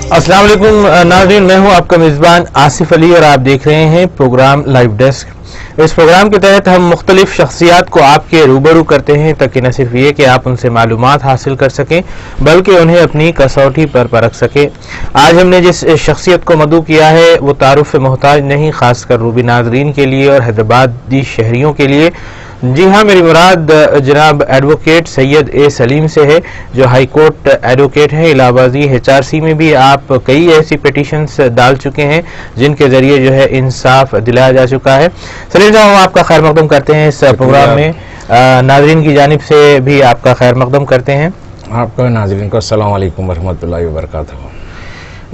अस्सलाम वालेकुम नाज़रीन, मैं हूं आपका मेज़बान आसिफ अली और आप देख रहे हैं प्रोग्राम लाइव डेस्क। इस प्रोग्राम के तहत हम मुख्तलिफ शख्सियात को आपके रूबरू करते हैं ताकि न सिर्फ ये कि आप उनसे मालूमात हासिल कर सकें बल्कि उन्हें अपनी कसौटी पर परख सकें। आज हमने जिस शख्सियत को मदऊ किया है वो तारुफ मोहताज नहीं, खासकर रूबी नाज़रीन के लिए और हैदराबादी शहरियों के लिए। जी हाँ, मेरी मुराद जनाब एडवोकेट सैयद ए सलीम से है जो हाई कोर्ट एडवोकेट हैं। इलाहाबादी HRC में भी आप कई ऐसी पिटीशंस डाल चुके हैं जिनके जरिए जो है इंसाफ दिलाया जा चुका है। सलीम साहब, हम आपका खैर मकदम करते हैं इस प्रोग्राम में। नाज़रीन की जानिब से भी आपका खैर मकदम करते हैं। आपका नाज़रीन को अस्सलाम वालेकुम वरहमतुल्लाहि वबरकातुहू।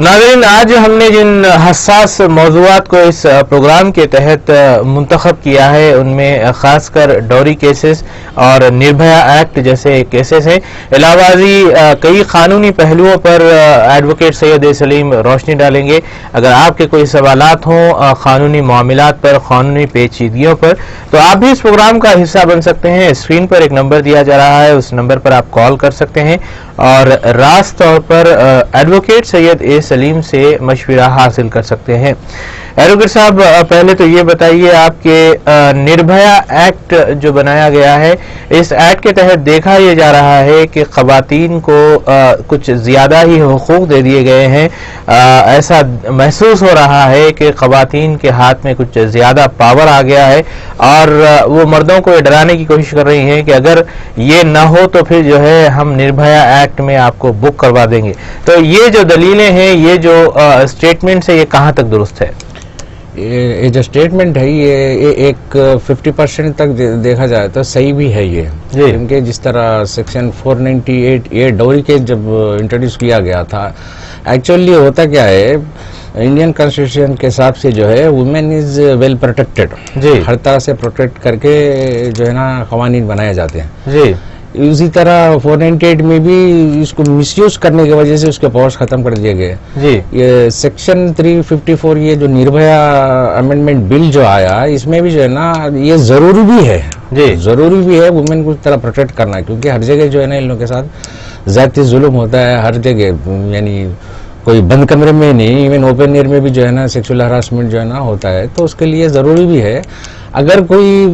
नाज़रीन, आज हमने जिन हसास मौज़ूआत को इस प्रोग्राम के तहत मुंतखब किया है उनमें ख़ासकर डॉरी केसेस और निर्भया एक्ट जैसे केसेस हैं। इलाहाबादी कई कानूनी पहलुओं पर एडवोकेट सैयद ए सलीम रोशनी डालेंगे। अगर आपके कोई सवालात हों कानूनी मामलात पर, कानूनी पेचीदगियों पर, तो आप भी इस प्रोग्राम का हिस्सा बन सकते हैं। स्क्रीन पर एक नंबर दिया जा रहा है, उस नंबर पर आप कॉल कर सकते हैं और रास्त तौर पर एडवोकेट सैयद ए सलीम से मशवरा हासिल कर सकते हैं। एडवोकेट साहब, पहले तो ये बताइए, आपके निर्भया एक्ट जो बनाया गया है, इस एक्ट के तहत देखा यह जा रहा है कि खवातीन को कुछ ज्यादा ही हुकूक दे दिए गए हैं। ऐसा महसूस हो रहा है कि खवातीन के हाथ में कुछ ज्यादा पावर आ गया है और वो मर्दों को डराने की कोशिश कर रही हैं कि अगर ये ना हो तो फिर जो है हम निर्भया एक्ट में आपको बुक करवा देंगे। तो ये जो दलीलें हैं, ये जो स्टेटमेंट है, ये कहाँ तक दुरुस्त है? ये जो स्टेटमेंट है ये एक 50% तक देखा जाए तो सही भी है ये, क्योंकि जिस तरह सेक्शन 498 ये डॉरी के जब इंट्रोड्यूस किया गया था, एक्चुअली होता क्या है, इंडियन कॉन्स्टिट्यूशन के हिसाब से जो है वुमेन इज वेल प्रोटेक्टेड, हर तरह से प्रोटेक्ट करके जो है ना कवानीन बनाए जाते हैं जी। उसी तरह 498 में भी इसको मिसयूज करने की वजह से उसके पावर्स खत्म कर दिए गए जी। ये सेक्शन 354 ये जो निर्भया अमेंडमेंट बिल जो आया, इसमें भी जो है ना ये जरूरी भी है जी, जरूरी भी है वुमेन को तरह प्रोटेक्ट करना, क्योंकि हर जगह जो है ना इन लोगों के साथ ज़ाती जुल्म होता है हर जगह, यानी कोई बंद कमरे में नहीं, इवन ओपन एयर में भी जो है ना सेक्सुअल हरासमेंट जो है ना होता है, तो उसके लिए ज़रूरी भी है। अगर कोई,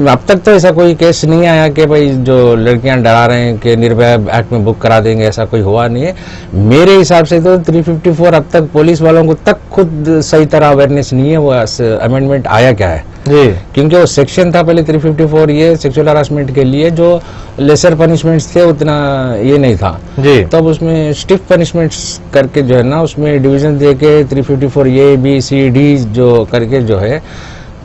अब तक तो ऐसा कोई केस नहीं आया कि भाई जो लड़कियां डरा रहे हैं कि निर्भया एक्ट में बुक करा देंगे, ऐसा कोई हुआ नहीं है। मेरे हिसाब से तो 354 अब तक पुलिस वालों को तक खुद सही तरह अवेयरनेस नहीं है वो अमेंडमेंट आया क्या है जी, क्योंकि वो सेक्शन था पहले 354 ये सेक्सुअल हरासमेंट के लिए जो लेसर पनिशमेंट्स थे उतना ये नहीं था जी। तब उसमें स्टिफ पनिशमेंट्स करके जो है ना उसमें डिवीजन दे के 354 A B C D जो करके जो है,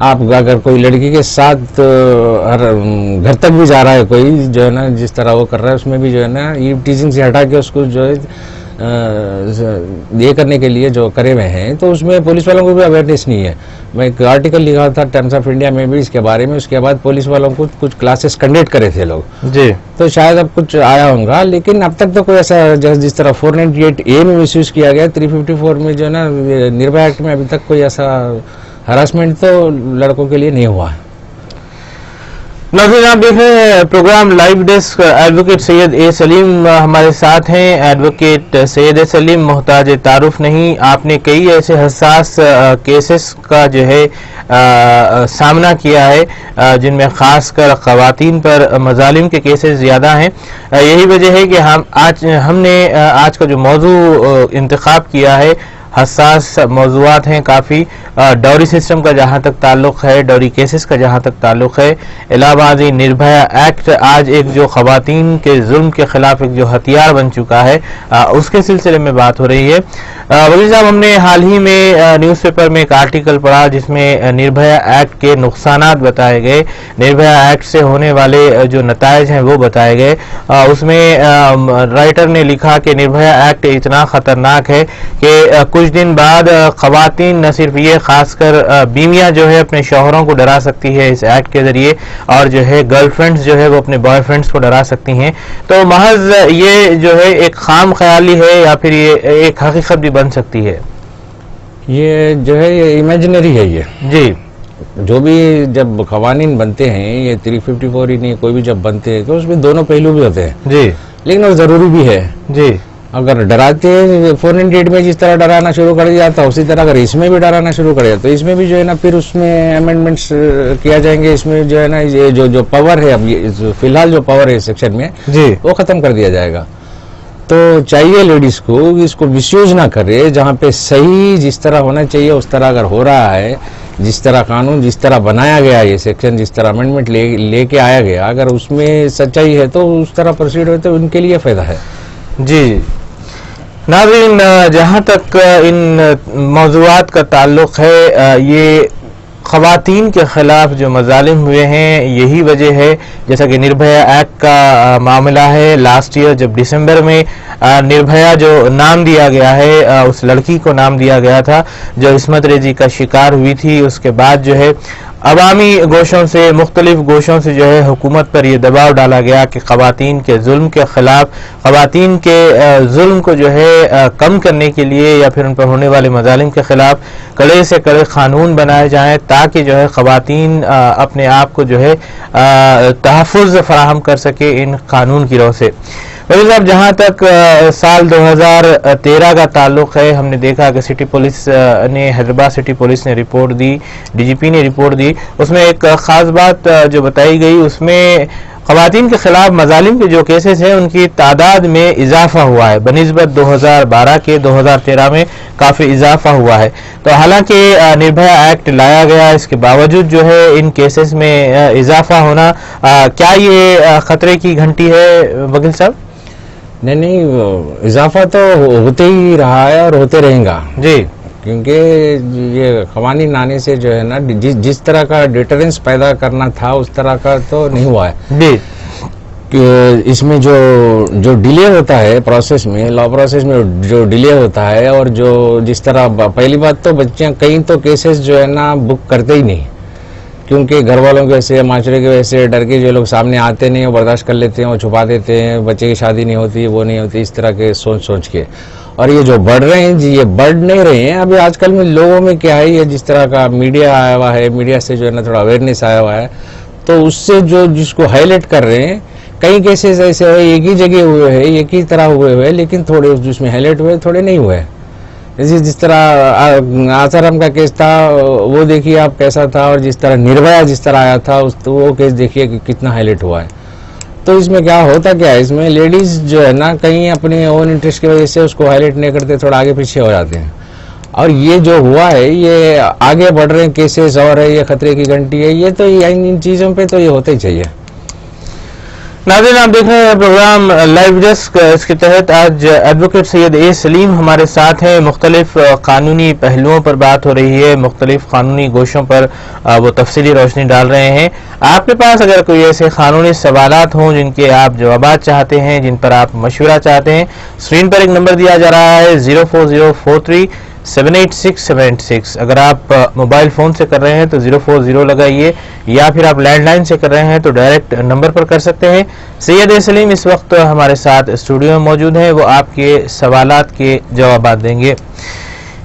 आप अगर कोई लड़की के साथ घर तक भी जा रहा है कोई जो है ना, जिस तरह वो कर रहा है उसमें भी जो है ना ये टीजिंग से हटा के उसको जो है ये करने के लिए जो करे हुए हैं, तो उसमें पुलिस वालों को भी अवेयरनेस नहीं है। मैं एक आर्टिकल लिखा था टाइम्स ऑफ इंडिया में भी इसके बारे में, उसके बाद पुलिस वालों को कुछ क्लासेस कंडक्ट करे थे लोग जी, तो शायद अब कुछ आया होगा, लेकिन अब तक तो कोई ऐसा जिस तरह 498 A में मिसयूज किया गया, 354 में जो है ना निर्भया एक्ट में अभी तक कोई ऐसा हरासमेंट तो लड़कों के लिए नहीं हुआ है। नाज़रीन, आप देख रहे हैं program live desk. Advocate Syed A Salim हमारे साथ हैं। एडवोकेट सैयद ए सलीम मोहताज तारुफ नहीं, आपने कई ऐसे हसास केसेस का जो है सामना किया है जिनमें खासकर ख़वातीन पर मज़ालिम के केसेस ज़्यादा हैं। यही वजह है कि हमने आज का जो मौजू इंतखाब किया है, हसास मौज़ूआत हैं काफ़ी। डॉरी सिस्टम का जहाँ तक ताल्लुक़ है, डॉरी केसेस का जहाँ तक ताल्लुक़ है, इलाहाबादी निर्भया एक्ट आज एक जो ख़वातीन के जुल्म के ख़िलाफ़ एक जो हथियार बन चुका है, उसके सिलसिले में बात हो रही है। वकील साहब, हमने हाल ही में न्यूज़पेपर में एक आर्टिकल पढ़ा जिसमें निर्भया एक्ट के नुकसानात बताए गए, निर्भया एक्ट से होने वाले जो नताइज हैं वो बताए गए। उसमें राइटर ने लिखा कि निर्भया एक्ट इतना ख़तरनाक है कि कुछ दिन बाद ख़वातीन न सिर्फ ये, खासकर बीवियां जो है अपने शौहरों को डरा सकती है इस एक्ट के जरिए, और जो है गर्लफ्रेंड्स जो है वो अपने बॉयफ्रेंड्स को डरा सकती हैं। तो महज ये जो है एक खाम ख्याली है या फिर ये एक हकीकत भी बन सकती है? ये जो है ये इमेजिनरी है ये जी। जो भी जब कवानीन बनते हैं, ये 354 ही नहीं कोई भी जब बनते हैं तो उसमें दोनों पहलू भी होते हैं जी, लेकिन वो जरूरी भी है जी। अगर डराते 498 में जिस तरह डराना शुरू कर दिया था उसी तरह अगर इसमें भी डराना शुरू कर दिया तो इसमें भी जो है ना फिर उसमें अमेंडमेंट्स किया जाएंगे। इसमें जो है ना ये जो पावर है अब ये फिलहाल जो पावर है सेक्शन में जी वो खत्म कर दिया जाएगा। तो चाहिए लेडीज को इसको मिसयूज ना करे, जहाँ पे सही जिस तरह होना चाहिए उस तरह अगर हो रहा है, जिस तरह कानून जिस तरह बनाया गया ये सेक्शन जिस तरह अमेंडमेंट लेके आया गया, अगर उसमें सच्चाई है तो उस तरह प्रोसीड हो तो उनके लिए फायदा है। जी नाज़रीन, जहाँ तक इन मौज़ूआत का ताल्लुक़ है, ये ख़वातीन के ख़िलाफ़ जो मज़ालिम हुए हैं यही वजह है। जैसा कि निर्भया एक्ट का मामला है, लास्ट ईयर जब दिसंबर में निर्भया जो नाम दिया गया है उस लड़की को नाम दिया गया था जो इस्मत रेजी का शिकार हुई थी, उसके बाद जो है अवामी गोशों से मुख्तलिफ गोशों से जो है हुकूमत पर यह दबाव डाला गया कि ख़वातीन के जुल्म के ख़िलाफ़, ख़वातीन के जुल्म को जो है कम करने के लिए या फिर उन पर होने वाले मज़ालिम के ख़िलाफ़ कड़े से कड़े क़ानून बनाए जाएँ ताकि जो है ख़वातीन अपने आप को जो है तहफ़्फ़ुज़ फ़राहम कर सके इन कानून की रौ से। वही साहब, जहाँ तक साल 2013 का ताल्लुक़ है, हमने देखा कि सिटी पुलिस ने, हैदराबाद सिटी पुलिस ने रिपोर्ट दी, डीजीपी ने रिपोर्ट दी, उसमें एक ख़ास बात जो बताई गई उसमें ख़वातीन के ख़िलाफ़ मज़ालिम के जो केसेस हैं उनकी तादाद में इजाफा हुआ है बनिस्बत 2012 के 2013 में काफ़ी इजाफा हुआ है। तो हालांकि निर्भया एक्ट लाया गया, इसके बावजूद जो है इन केसेस में इजाफा होना, क्या ये ख़तरे की घंटी है वकील साहब? नहीं, इजाफा तो होते ही रहा है और होते रहेगा जी, क्योंकि ये क़वानीन आने से जो है ना जिस तरह का डिटरेंस पैदा करना था उस तरह का तो नहीं हुआ है जी। कि इसमें जो डिले होता है प्रोसेस में, लॉ प्रोसेस में जो डिले होता है, और जो जिस तरह पहली बात तो बच्चियां कई तो केसेस जो है ना बुक करते ही नहीं, क्योंकि घर वालों की वजह से, माशरे की वजह से डर के जो लोग सामने आते नहीं, वो बर्दाश्त कर लेते हैं, वो छुपा देते हैं, बच्चे की शादी नहीं होती, वो नहीं होती, इस तरह के सोच के। और ये जो बढ़ रहे हैं जी, ये बढ़ नहीं रहे हैं। अभी आजकल में लोगों में क्या है, ये जिस तरह का मीडिया आया हुआ है, मीडिया से जो है ना थोड़ा अवेयरनेस आया हुआ है, तो उससे जो जिसको हाईलाइट कर रहे हैं, कई केसेस ऐसे हुए एक ही जगह हुए हैं, एक ही तरह हुए, लेकिन थोड़े जिसमें हाईलाइट हुए थोड़े नहीं हुए। जिस तरह आसाराम का केस था वो देखिए आप कैसा था, और जिस तरह निर्भया जिस तरह आया था वो केस देखिए कि कितना हाईलाइट हुआ है। तो इसमें क्या होता क्या है, इसमें लेडीज जो है ना कहीं अपने ओन इंटरेस्ट की वजह से उसको हाईलाइट नहीं करते, थोड़ा आगे पीछे हो जाते हैं। और ये जो हुआ है, ये आगे बढ़ रहे हैं केसेस और है, ये खतरे की घंटी है, ये तो इन चीज़ों पे तो ये होता ही चाहिए। नाज़रीन, आप देख रहे हैं प्रोग्राम लाइव डेस्क। इसके तहत आज एडवोकेट सैयद ए सलीम हमारे साथ हैं। मुख्तलिफ कानूनी पहलुओं पर बात हो रही है, मुख्तलिफ कानूनी गोशों पर वो तफसीली रोशनी डाल रहे हैं। आपके पास अगर कोई ऐसे कानूनी सवालात हों जिनके आप जवाबात चाहते हैं, जिन पर आप मशवरा चाहते हैं, स्क्रीन पर एक नंबर दिया जा रहा है 04043 78676। अगर आप मोबाइल फ़ोन से कर रहे हैं तो 040 लगाइए, या फिर आप लैंडलाइन से कर रहे हैं तो डायरेक्ट नंबर पर कर सकते हैं। सैयद ए सलीम इस वक्त हमारे साथ स्टूडियो में मौजूद हैं, वो आपके सवालात के जवाबात देंगे।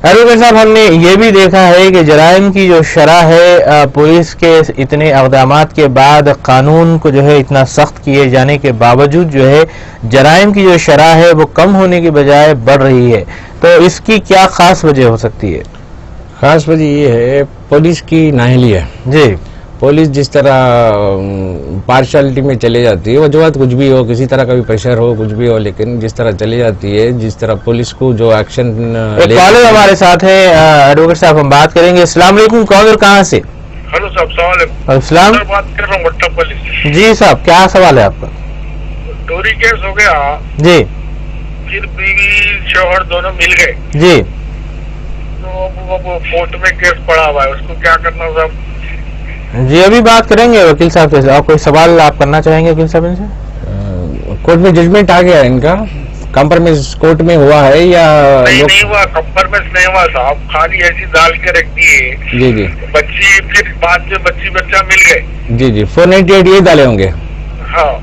एडवोकेट साहब, हमने ये भी देखा है कि जराइम की जो शरह है, पुलिस के इतने इक़दामात के बाद, कानून को जो है इतना सख्त किए जाने के बावजूद जो है जराइम की जो शरह है वो कम होने की बजाय बढ़ रही है। तो इसकी क्या खास वजह हो सकती है? खास वजह ये है पुलिस की नाअहली है जी। पुलिस जिस तरह पार्शलिटी में चले जाती है, वो जो बात कुछ भी हो, किसी तरह का भी प्रेशर हो, कुछ भी हो, लेकिन जिस तरह चली जाती है, जिस तरह पुलिस को जो एक्शन कॉलर हमारे साथ है एडवोकेट साहब, हम बात करेंगे। अस्सलाम वालेकुम, कौन और कहाँ से? हेलो साहब, अस्सलाम। बात कर रहा हूँ भट्टा पुलिस। जी साहब, क्या सवाल है आपका? चोरी केस हो गया जी, फिर बीवी शौहर दोनों मिल गए जी, तो वो कोर्ट में केस पड़ा हुआ है, उसको क्या करना साहब? जी अभी बात करेंगे वकील साहब से। और कोई सवाल आप करना चाहेंगे वकील साहब इनसे? कोर्ट में जजमेंट आ गया इनका, कंप्रोमाइज कोर्ट में हुआ है या नहीं हुआ? कंप्रोमाइज नहीं हुआ साहब, खाली ऐसी डाल के रख दिए। जी जी, बच्ची फिर बाद में बच्ची बच्चा मिल गए। जी जी, 498 ये डाले होंगे। हाँ,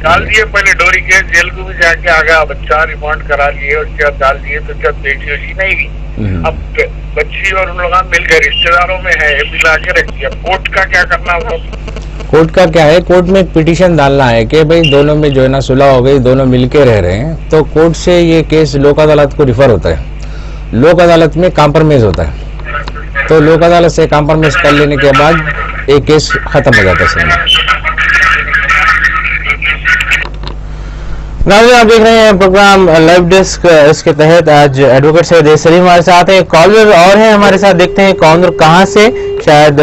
डाल दिए, पहले डोरी केस, जेल को भी जाके आ गया, बच्चा रिमांड करा लिए, उसके बाद डाल दिए, तो जब बेटी वैसी नहीं हुई, अब बच्ची और उन लोग मिल गए, रिश्तेदारों में है, मिला के रख दिया। कोर्ट का क्या करना होगा? कोर्ट का क्या है, कोर्ट में एक पिटीशन डालना है कि भाई दोनों में जो है ना सुलह हो गई, दोनों मिलके रह रहे हैं, तो कोर्ट से ये केस लोक अदालत को रिफर होता है। लोक अदालत में कॉम्प्रोमाइज होता है, तो लोक अदालत से कॉम्प्रोमाइज कर लेने के बाद एक केस खत्म हो जाता है। नाज़रीन, आप देख रहे हैं प्रोग्राम लाइव डेस्क। इसके तहत आज एडवोकेट सैयद ए सलीम हमारे साथ हैं, कॉलर और हैं हमारे साथ। देखते हैं कौन और कहां से, शायद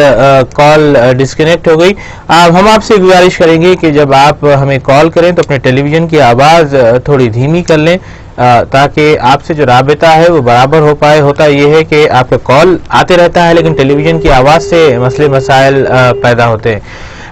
कॉल डिस्कनेक्ट हो गई। हम आपसे गुजारिश करेंगे कि जब आप हमें कॉल करें तो अपने टेलीविजन की आवाज़ थोड़ी धीमी कर लें, ताकि आपसे जो राबिता है वो बराबर हो पाए। होता ये है कि आपका कॉल आते रहता है लेकिन टेलीविजन की आवाज़ से मसले मसाइल पैदा होते हैं।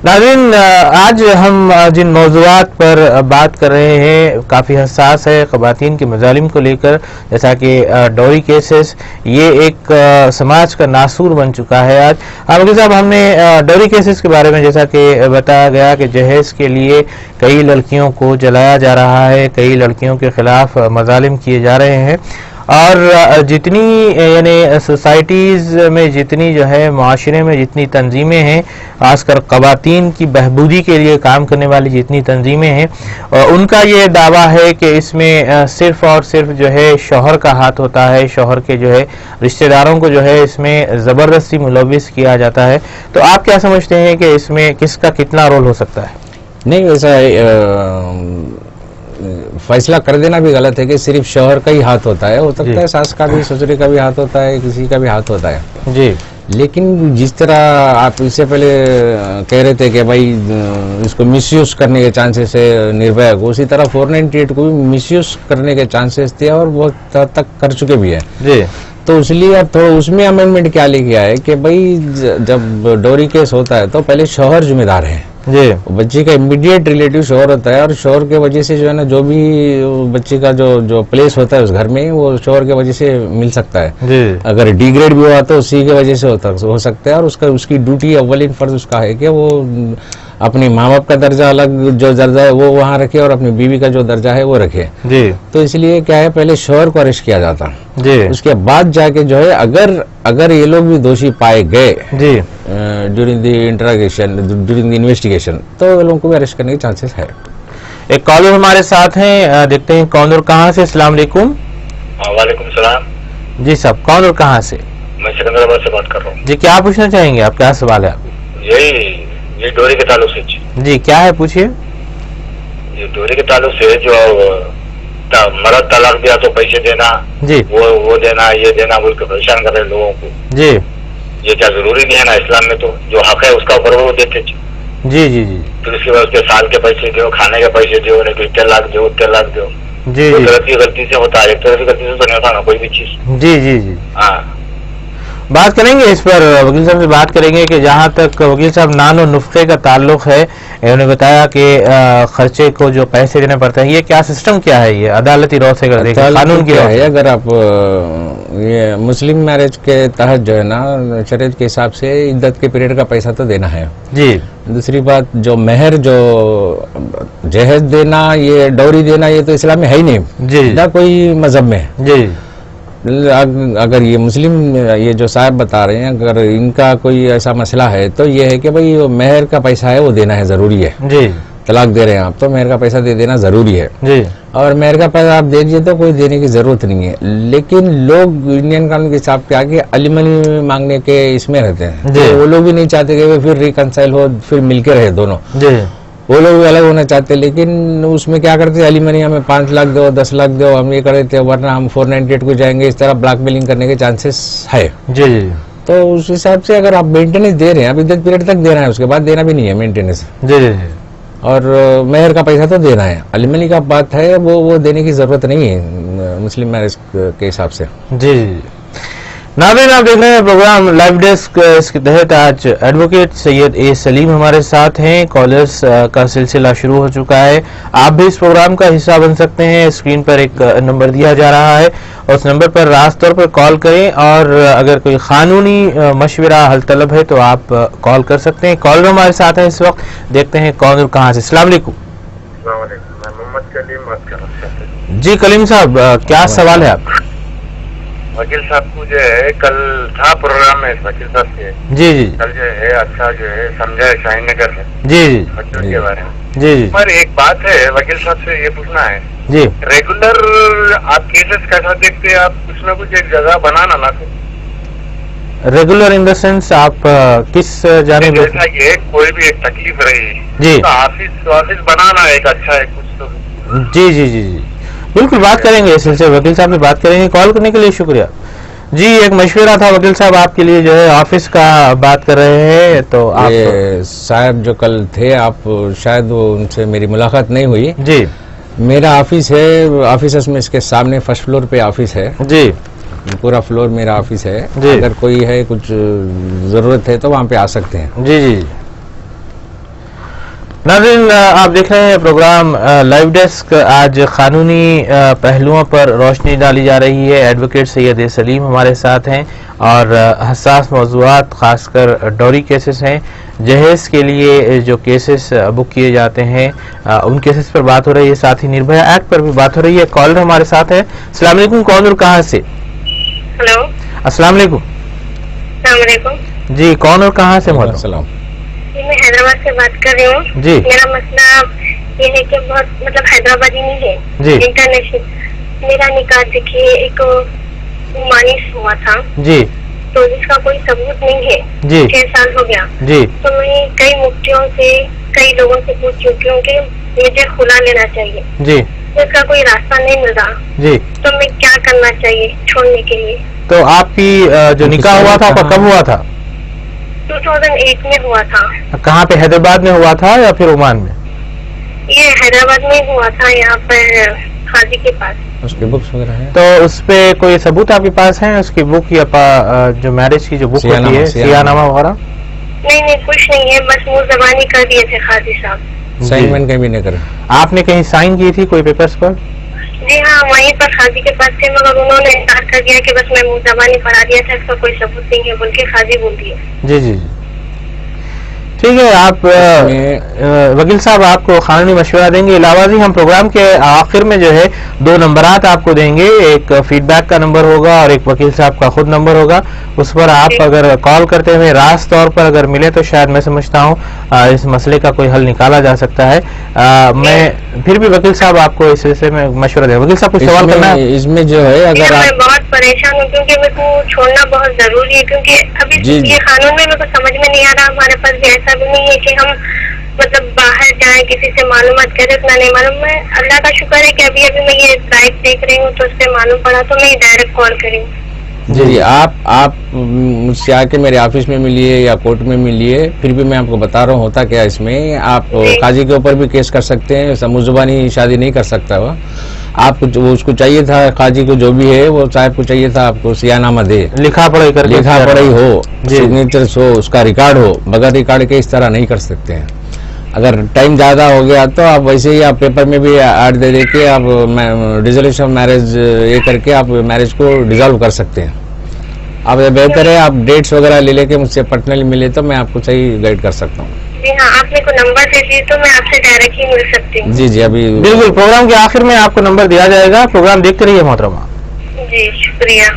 नाज़रीन, आज हम जिन मौज़ूआत पर बात कर रहे हैं काफ़ी हसास है, ख़वातीन के मज़ालिम को लेकर, जैसा कि डॉरी केसेस, ये एक समाज का नासूर बन चुका है। आज वकील साहब, हमने डॉरी केसेस के बारे में जैसा कि बताया गया कि जहेज़ के लिए कई लड़कियों को जलाया जा रहा है, कई लड़कियों के ख़िलाफ़ मज़ालिम किए जा रहे हैं, और जितनी यानी सोसाइटीज़ में, जितनी जो है माशरे में जितनी तंजीमें हैं, खासकर ख़वातीन की बहबूदी के लिए काम करने वाली जितनी तंजीमें हैं, उनका ये दावा है कि इसमें सिर्फ़ और सिर्फ जो है शौहर का हाथ होता है, शौहर के जो है रिश्तेदारों को जो है इसमें ज़बरदस्ती मुलव्विस किया जाता है। तो आप क्या समझते हैं कि इसमें किसका कितना रोल हो सकता है? नहीं, वैसा फैसला कर देना भी गलत है कि सिर्फ शौहर का ही हाथ होता है। हो सकता है सास का भी, ससुरे का भी हाथ होता है, किसी का भी हाथ होता है जी। लेकिन जिस तरह आप इससे पहले कह रहे थे कि भाई इसको मिसयूज करने के चांसेस है निर्भया को, उसी तरह 498 को भी मिसयूज करने के चांसेस थे और बहुत हद तक कर चुके भी है जी। तो इसलिए अब थोड़ा उसमें अमेंडमेंट क्या लेके आए कि भाई जब डोरी केस होता है तो पहले शौहर जिम्मेदार है जी। बच्ची का इमीडिएट रिलेटिव शौहर होता है, और शौहर के वजह से जो है ना जो भी बच्ची का जो प्लेस होता है उस घर में, वो शौहर के वजह से मिल सकता है जी। अगर डी ग्रेड भी हुआ तो उसी के वजह से हो सकता है, और उसकी ड्यूटी अव्वलिन फर्ज उसका है कि वो अपने माँ बाप का दर्जा अलग जो दर्जा है वो वहाँ रखे और अपनी बीवी का जो दर्जा है वो रखे जी। तो इसलिए क्या है, पहले शौहर को अरेस्ट किया जाता जी, उसके बाद जाके जो है अगर ये लोग भी दोषी पाए गए जी during the interrogation, during the investigation, तो लोगों को भी अरेस्ट करने के चांसेस है। एक कॉलर हमारे साथ हैं, देखते हैं कौन और कहाँ से। अस्सलाम वालेकुम। वालेकुम सलाम जी साहब, कौन और कहाँ से? मैं सिकंदराबाद से बात कर रहा हूँ जी। क्या पूछना चाहेंगे आप, क्या सवाल है आप? ये डोरी के ताल्लुक से जी, क्या है पूछिए। ये डोरी के ताल्लुक से जो मर्द तलाक दिया तो पैसे देना जी, वो देना, ये देना बोल के परेशान कर रहे लोगों को जी। ये क्या जरूरी नहीं है ना? इस्लाम में तो जो हक है उसका ऊपर वो देते जी जी जी। फिर उसके बाद उसके साल के पैसे दो, खाने के पैसे दो, नहीं तो इतने लाख दो, उतने लाख दो जी। गलती से होता है, एक तरह की गलती से तो नहीं होता ना कोई भी चीज जी जी जी। हाँ, बात करेंगे इस पर, वकील साहब से बात करेंगे कि जहाँ तक वकील साहब नान और नुस्खे का ताल्लुक है, उन्होंने बताया कि खर्चे को जो पैसे देने पड़ते हैं, ये क्या सिस्टम क्या है, ये अदालती रौ से कर देगा कानून क्या है? अगर आप ये मुस्लिम मैरिज के तहत जो है ना शरीयत के हिसाब से इद्दत के पीरियड का पैसा तो देना है जी। दूसरी बात, जो मेहर, जो जहेज देना, ये डौरी देना, ये तो इस्लाम में है ही नहीं जी, ना कोई मजहब में जी। अगर ये मुस्लिम ये जो साहब बता रहे हैं, अगर इनका कोई ऐसा मसला है तो ये है कि भाई मेहर का पैसा है वो देना है, जरूरी है जी। तलाक दे रहे हैं आप तो मेहर का पैसा दे देना जरूरी है जी, और मेहर का पैसा आप दे दीजिए तो कोई देने की जरूरत नहीं है। लेकिन लोग इंडियन कानून के हिसाब के आगे अलिमनी मांगने के इसमें रहते हैं, तो वो लोग भी नहीं चाहते कि फिर रिकनसाइल हो, फिर मिलके रहे दोनों जी। वो लोग भी अलग होना चाहते, लेकिन उसमें क्या करते हैं, अलीमनी हमें 5 लाख दो, 10 लाख दो, हम ये कर देते, वरना हम 498 को जाएंगे, इस तरह ब्लैकमेलिंग करने के चांसेस है जी जी। तो उस हिसाब से अगर आप मेंटेनेंस दे रहे हैं, अब इद्दत पीरियड तक देना है, उसके बाद देना भी नहीं है मेंटेनेंस जी जी जी। और मेहर का पैसा तो देना है, अलीमनी का बात है वो देने की जरूरत नहीं है मुस्लिम मैरिज के हिसाब से जी जी। नाज़रीन, आप देख रहे हैं प्रोग्राम लाइव डेस्क। इसके तहत आज एडवोकेट सैयद ए सलीम हमारे साथ हैं। कॉलर्स का सिलसिला शुरू हो चुका है, आप भी इस प्रोग्राम का हिस्सा बन सकते हैं। स्क्रीन पर एक नंबर दिया जा रहा है, उस नंबर पर रास्त तौर पर कॉल करें, और अगर कोई कानूनी मशवरा हल तलब है तो आप कॉल कर सकते हैं। कॉलर हमारे साथ हैं इस वक्त, देखते हैं कौन और कहाँ से। अस्सलाम वालेकुम। मोहम्मद कलीम बात कर रहा हूं जी। कलीम साहब, क्या सवाल है आप? वकील साहब को जो है कल था प्रोग्राम में वकील साहब के। जी जी। कल जो है अच्छा जो है समझाए शाहीन नगर में। जी जी। बच्चों के बारे में। जी जी। पर एक बात है वकील साहब से ये पूछना है जी, रेगुलर आप केसेस कैसा देखते हैं? आप कुछ न कुछ एक जगह बनाना ना रेगुलर इन द सेंस आप किस जानिब? जैसा कि कोई भी एक तकलीफ रही जी, तो ऑफिस बनाना एक अच्छा है कुछ तो। जी जी जी जी, बिल्कुल बात करेंगे इस सिलसिले वकील साहब से बात करेंगे। कॉल करने के लिए शुक्रिया जी। एक मशवरा था वकील साहब आपके लिए, जो है ऑफिस का बात कर रहे हैं, तो आप साहब जो कल थे, आप शायद वो उनसे मेरी मुलाकात नहीं हुई जी। मेरा ऑफिस है, ऑफिस में इसके सामने फर्स्ट फ्लोर पे ऑफिस है जी, पूरा फ्लोर मेरा ऑफिस है। जी। अगर कोई है कुछ जरूरत है तो वहाँ पे आ सकते हैं। जी जी। नाज़रीन, आप देख रहे हैं प्रोग्राम लाइव डेस्क। आज कानूनी पहलुओं पर रोशनी डाली जा रही है। एडवोकेट सैयद ए सलीम हमारे साथ हैं और हसास मौज़ूआत खासकर डॉरी केसेस हैं। जहेज के लिए जो केसेस बुक किए जाते हैं उन केसेस पर बात हो रही है, साथ ही निर्भया एक्ट पर भी बात हो रही है। कॉलर हमारे साथ है। अस्सलाम वालेकुम, कौन और कहाँ से? हेलो, अस्सलाम वालेकुम। जी, कौन और कहाँ से? सलाम। मैं हैदराबाद से बात कर रही हूँ जी। मेरा मसला ये है कि बहुत मतलब हैदराबादी नहीं है जी। इंटरनेशनल। मेरा निकाह देखिए एक मानिस हुआ था जी, तो जिसका कोई सबूत नहीं है जी। 6 साल हो गया जी। तो मैं कई मुफ्तियों से कई लोगों से पूछ चुकी हूँ कि मुझे खुला लेना चाहिए जी। इसका कोई रास्ता नहीं मिल रहा जी। तो मैं क्या करना चाहिए छोड़ने के लिए? तो आपकी जो निकाह हुआ था आपका कब हुआ था? 2008 में हुआ था। कहाँ पे, हैदराबाद में हुआ था या फिर ओमान में? ये हैदराबाद में हुआ था, यहाँ पर खाजी के पास। उसके बुक्स वगैरह हैं? तो उस पे कोई सबूत आपके पास है उसकी बुक या जो मैरिज की जो बुक होती है, सियानामा वगैरह? नहीं, कुछ नहीं है, बस मुंह जबानी कर दिए थे खाजी साहब। साइन मैन कहीं भी नहीं करे। आपने कहीं साइन की थी कोई पेपर्स पर? जी हाँ, वहीं पर खाजी के पास थे, मगर उन्होंने इनकार कर दिया कि बस मैं मुंह जबानी पढ़ा दिया था, इसका कोई सबूत नहीं है बोल के खाजी बोल दिया। जी जी जी, ठीक है। आप वकील साहब आपको कानूनी मशवरा देंगे। इलावाजी हम प्रोग्राम के आखिर में जो है 2 नंबरात आपको देंगे, एक फीडबैक का नंबर होगा और एक वकील साहब का खुद नंबर होगा। उस पर आप अगर कॉल करते हुए रास्त तौर पर अगर मिले तो शायद मैं समझता हूँ इस मसले का कोई हल निकाला जा सकता है। मैं फिर भी वकील साहब आपको इस सिलसिले में मशवरा दें। वकील साहब कुछ सवाल करना है? इसमें जो है अगर मैं बहुत परेशान हूँ क्योंकि मेरे को छोड़ना बहुत जरूरी है, क्योंकि अभी ये कानून में मेरे को समझ में नहीं आ रहा। हमारे पास भी ऐसा भी नहीं है कि हम मतलब बाहर जाए किसी से मालूमात करें, इतना नहीं मालूम। मैं अल्लाह का शुक्र है कि अभी मैं ये लाइव देख रही हूँ तो उस पर मालूम पड़ा तो मैं डायरेक्ट कॉल करी। जी जी, आप मुझसे आके मेरे ऑफिस में मिलिए या कोर्ट में मिलिए, फिर भी मैं आपको बता रहा हूँ होता क्या इसमें। आप काजी के ऊपर भी केस कर सकते हैं, मुजुबानी शादी नहीं कर सकता वो। आपको वो उसको चाहिए था, काजी को जो भी है वो साहब को चाहिए था आपको सियानामा दे, लिखा पढ़ाई हो, सिग्नेचर्स हो, उसका रिकॉर्ड हो। बगैर रिकॉर्ड के इस तरह नहीं कर सकते हैं। अगर टाइम ज़्यादा हो गया तो आप वैसे ही आप पेपर में भी ऐड दे के आप डिसोल्यूशन मैरिज ये करके आप मैरिज को डिसॉल्व कर सकते हैं। आप बेहतर है आप डेट्स वगैरह ले लेके मुझसे पर्सनली मिले तो मैं आपको सही गाइड कर सकता हूँ। जी हाँ, आप मेरे को नंबर दे दिए तो मैं आपसे डायरेक्ट ही मिल सकती हूँ। जी जी, अभी बिल्कुल प्रोग्राम के आखिर में आपको नंबर दिया जाएगा। प्रोग्राम देखते रहिए मोहतरमा। जी शुक्रिया।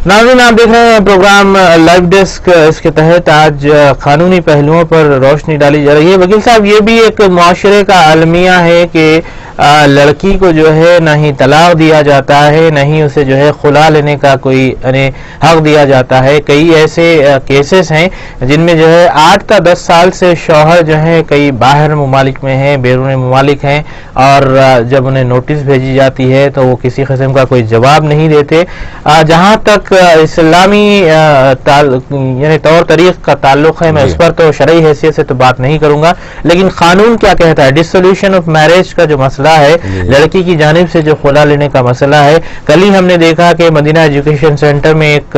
नाज़रीन, आप देख रहे हैं प्रोग्राम लाइव डेस्क। इसके तहत आज कानूनी पहलुओं पर रोशनी डाली जा रही है। वकील साहब, ये भी एक मुआशरे का अलमिया है कि लड़की को जो है ना ही तलाक दिया जाता है, न ही उसे जो है खुला लेने का कोई हक दिया जाता है। कई ऐसे केसेस हैं जिनमें जो है 8 का 10 साल से शौहर जो है कई बाहर ममालिक में हैं, बैरून ममालिक हैं, और जब उन्हें नोटिस भेजी जाती है तो वो किसी किस्म का कोई जवाब नहीं देते। जहाँ तक इस्लामी यानी तौर तरीक़ का ताल्लुक है, मैं उस पर तो शरई हैसियत से तो बात नहीं करूंगा, लेकिन कानून क्या कहता है। डिसोल्यूशन ऑफ मैरिज का जो मसला है, लड़की की जानिब से जो खुला लेने का मसला है, कल ही हमने देखा कि मदीना एजुकेशन सेंटर में एक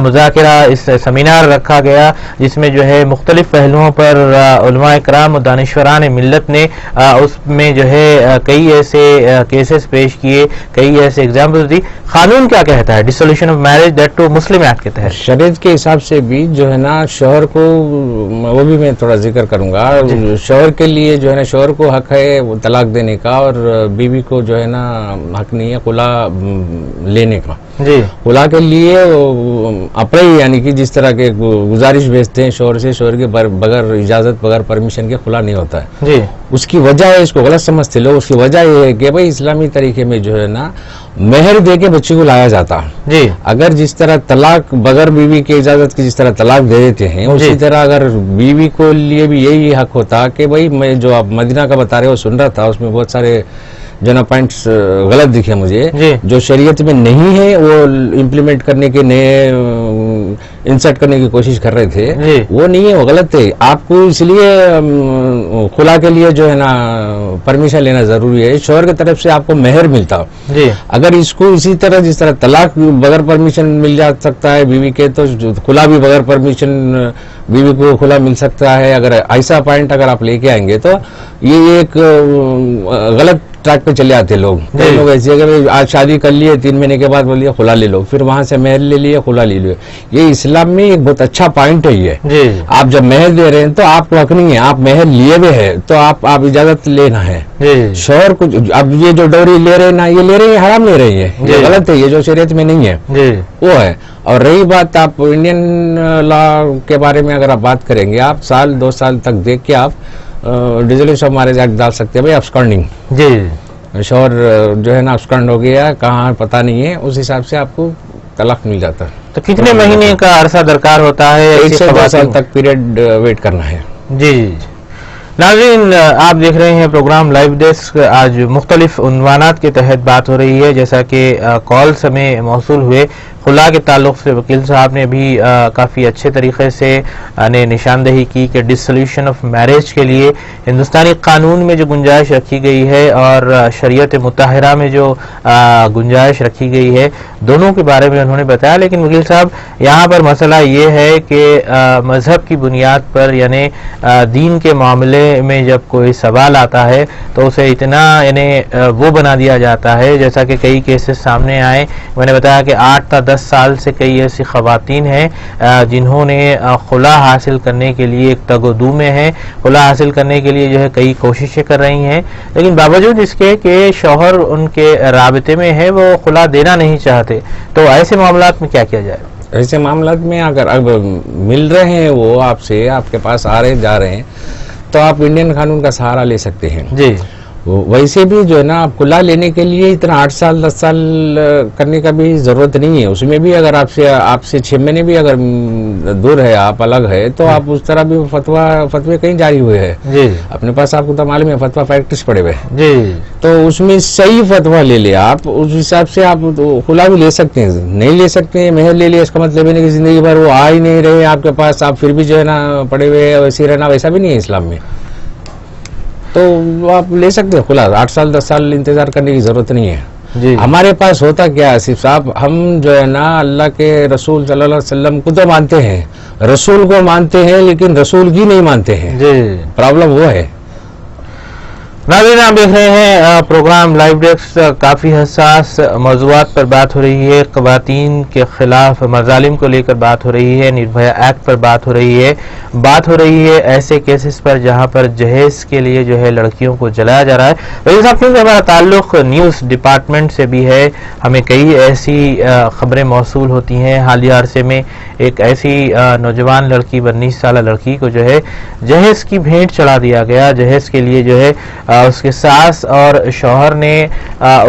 मुज़ाकिरा इस सेमिनार रखा गया जिसमें जो है मुख्तलिफ पहलुओं पर उलमा इकराम और दानिश्वरान मिल्लत ने उसमें जो है कई ऐसे केसेस पेश किए, कई ऐसे एग्जाम्पल्स दी। कानून क्या कहता है dissolution of marriage, that to Muslim act के तहत? शरीयत के हिसाब से भी जो है ना शौहर को, वो भी मैं थोड़ा जिक्र करूंगा, शौहर के लिए जो है ना शौहर को हक है वो तलाक देने का का, और बीवी को जो है ना हक नहीं है खुला लेने का जी। खुला के लिए अपने यानी कि जिस तरह के गुजारिश भेजते हैं शोहर से, शोहर के बगैर इजाजत बगैर परमिशन के खुला नहीं होता है जी। उसकी वजह है, इसको गलत समझते लोग, उसकी वजह ये है कि भाई इस्लामी तरीके में जो है ना मेहर दे के बच्चे को लाया जाता जी। अगर जिस तरह तलाक बगैर बीवी की इजाजत के जिस तरह तलाक दे देते हैं, उसी तरह अगर बीवी को लिए भी यही हक होता कि भाई मैं जो आप मदीना का बता रहे हो सुन रहा था, उसमें बहुत सारे जो ना पॉइंट्स गलत दिखे मुझे, जो शरीयत में नहीं है वो इम्प्लीमेंट करने के नए इंसर्ट करने की कोशिश कर रहे थे, वो नहीं है, वो गलत है। आपको इसलिए खुला के लिए जो है ना परमिशन लेना जरूरी है, शोहर की तरफ से आपको मेहर मिलता जी। अगर इसको इसी तरह जिस तरह तलाक बगैर परमिशन मिल जा सकता है बीवी के, तो खुला भी बगैर परमिशन बीवी को खुला मिल सकता है। अगर ऐसा पॉइंट अगर आप लेके आएंगे तो ये एक गलत ट्रैक पे चले आते लोग। कई लोग ऐसे अगर आज शादी कर लिए 3 महीने के बाद बोलिए खुला ले लो, फिर वहां से मेहर ले लिए खुला ले लो। ये इस्लाम में एक बहुत अच्छा पॉइंट है ये। आप जब मेहर दे रहे हैं तो आपको हक नहीं है, आप मेहर लिए हुए हैं तो आप इजाजत लेना है। शोहर को अब ये जो डोरी ले रहे हैं ना, ये ले रहे हैं हराम ले रही है, ये गलत है, ये जो शरीयत में नहीं है वो है। और रही बात आप इंडियन लॉ के बारे में अगर आप बात करेंगे, आप साल 2 साल तक देख के आप डिसोल्यूशन ऑफ मैरिज एक्ट डाल सकते हैं भाई, अब्सकॉन्डिंग जी। शोहर जो है ना अब्सकॉन्ड हो गया, कहाँ पता नहीं है, उस हिसाब से आपको तलाक मिल जाता है। तो कितने महीने का अरसा दरकार होता है? 1 से 2 साल तक पीरियड वेट करना है जी। नाज़रीन, आप देख रहे हैं प्रोग्राम लाइव डेस्क। आज मुख्तलिफ उन्वानात के तहत बात हो रही है, जैसा कि कॉल्स हमें मौसूल हुए खुला के ताल्लुक से वकील साहब ने भी काफ़ी अच्छे तरीके से निशानदेही की कि डिसोल्यूशन ऑफ मैरिज के लिए हिंदुस्तानी कानून में जो गुंजाइश रखी गई है और शरीयत मुताहरा में जो गुंजाइश रखी गई है, दोनों के बारे में उन्होंने बताया। लेकिन वकील साहब, यहाँ पर मसला ये है कि मजहब की बुनियाद पर यानी दीन के मामले में जब कोई सवाल आता है तो उसे इतना यानी वो बना दिया जाता है, जैसा कि कई केसेस सामने आए। मैंने बताया कि 8 या 10 साल से कई ऐसी खवातीन हैं जिन्होंने खुला हासिल करने के लिए एक तगोदू में है, खुला हासिल करने के लिए जो है कई कोशिशें कर रही हैं, लेकिन बावजूद इसके कि शौहर उनके राबते में है वो खुला देना नहीं चाहते। तो ऐसे मामलात में क्या किया जाए? ऐसे मामलात में अगर अब मिल रहे हैं वो आपसे, आपके पास आ रहे जा रहे हैं, तो आप इंडियन कानून का सहारा ले सकते हैं जी। वैसे भी जो है ना आप खुला लेने के लिए इतना 8 साल 10 साल करने का भी जरूरत नहीं है। उसमें भी अगर आपसे 6 महीने भी अगर दूर है, आप अलग है, तो आप उस तरह भी फतवे कहीं जारी हुए हैं जी। अपने पास आपको तो मालूम है फतवा प्रैक्टिस पड़े हुए जी, तो उसमें सही फतवा ले ले आप, उस हिसाब से आप तो खुला भी ले सकते हैं। नहीं ले सकते हैं, मेहर ले लिया, इसका मतलब है कि जिंदगी भर वो आ ही नहीं रहे आपके पास, आप फिर भी जो है ना पड़े हुए वैसे रहना, वैसा भी नहीं है इस्लाम में। तो आप ले सकते हैं खुला, 8 साल 10 साल इंतजार करने की जरूरत नहीं है जी। हमारे पास होता क्या है सिर्फ साहब, हम जो है ना अल्लाह के रसूल सल्लल्लाहु अलैहि वसल्लम को तो मानते हैं, रसूल को मानते हैं, लेकिन रसूल की नहीं मानते हैं जी। प्रॉब्लम वो है। नाज़रीन, आप देख रहे हैं प्रोग्राम लाइव डेस्क। काफ़ी हसास मौज़ूआत पर बात हो रही है, ख़वातीन के खिलाफ मज़ालिम को लेकर बात हो रही है, निर्भया एक्ट पर बात हो रही है, ऐसे केसेस पर जहां पर जहेज के लिए जो है लड़कियों को जलाया जा रहा है। वैसे साहब, क्योंकि हमारा ताल्लुक न्यूज़ डिपार्टमेंट से भी है, हमें कई ऐसी खबरें मौसूल होती हैं। हालिया अरसे में एक ऐसी नौजवान लड़की 19 साल लड़की को जो है जहेज की भेंट चढ़ा दिया गया। जहेज के लिए जो है उसके सास और शौहर ने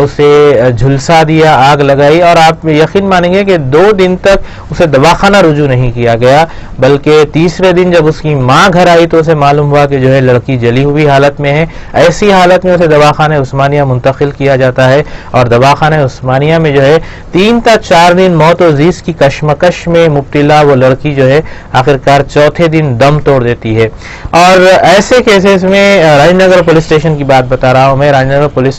उसे झुलसा दिया, आग लगाई, और आप यकीन मानेंगे कि 2 दिन तक उसे दवाखाना रुजू नहीं किया गया, बल्कि तीसरे दिन जब उसकी मां घर आई तो उसे मालूम हुआ कि जो है लड़की जली हुई हालत में है। ऐसी हालत में उसे दवाखाने उस्मानिया मुंतकिल किया जाता है, और दवाखाने उस्मानिया में जो है 3 या 4 दिन मौत और जीस की कशमकश में मुब्तला वो लड़की जो है आखिरकार चौथे दिन दम तोड़ देती है। और ऐसे केसेस में राजनगर पुलिस स्टेशन की बात बता रहा हूं मैं, राजनगर पुलिस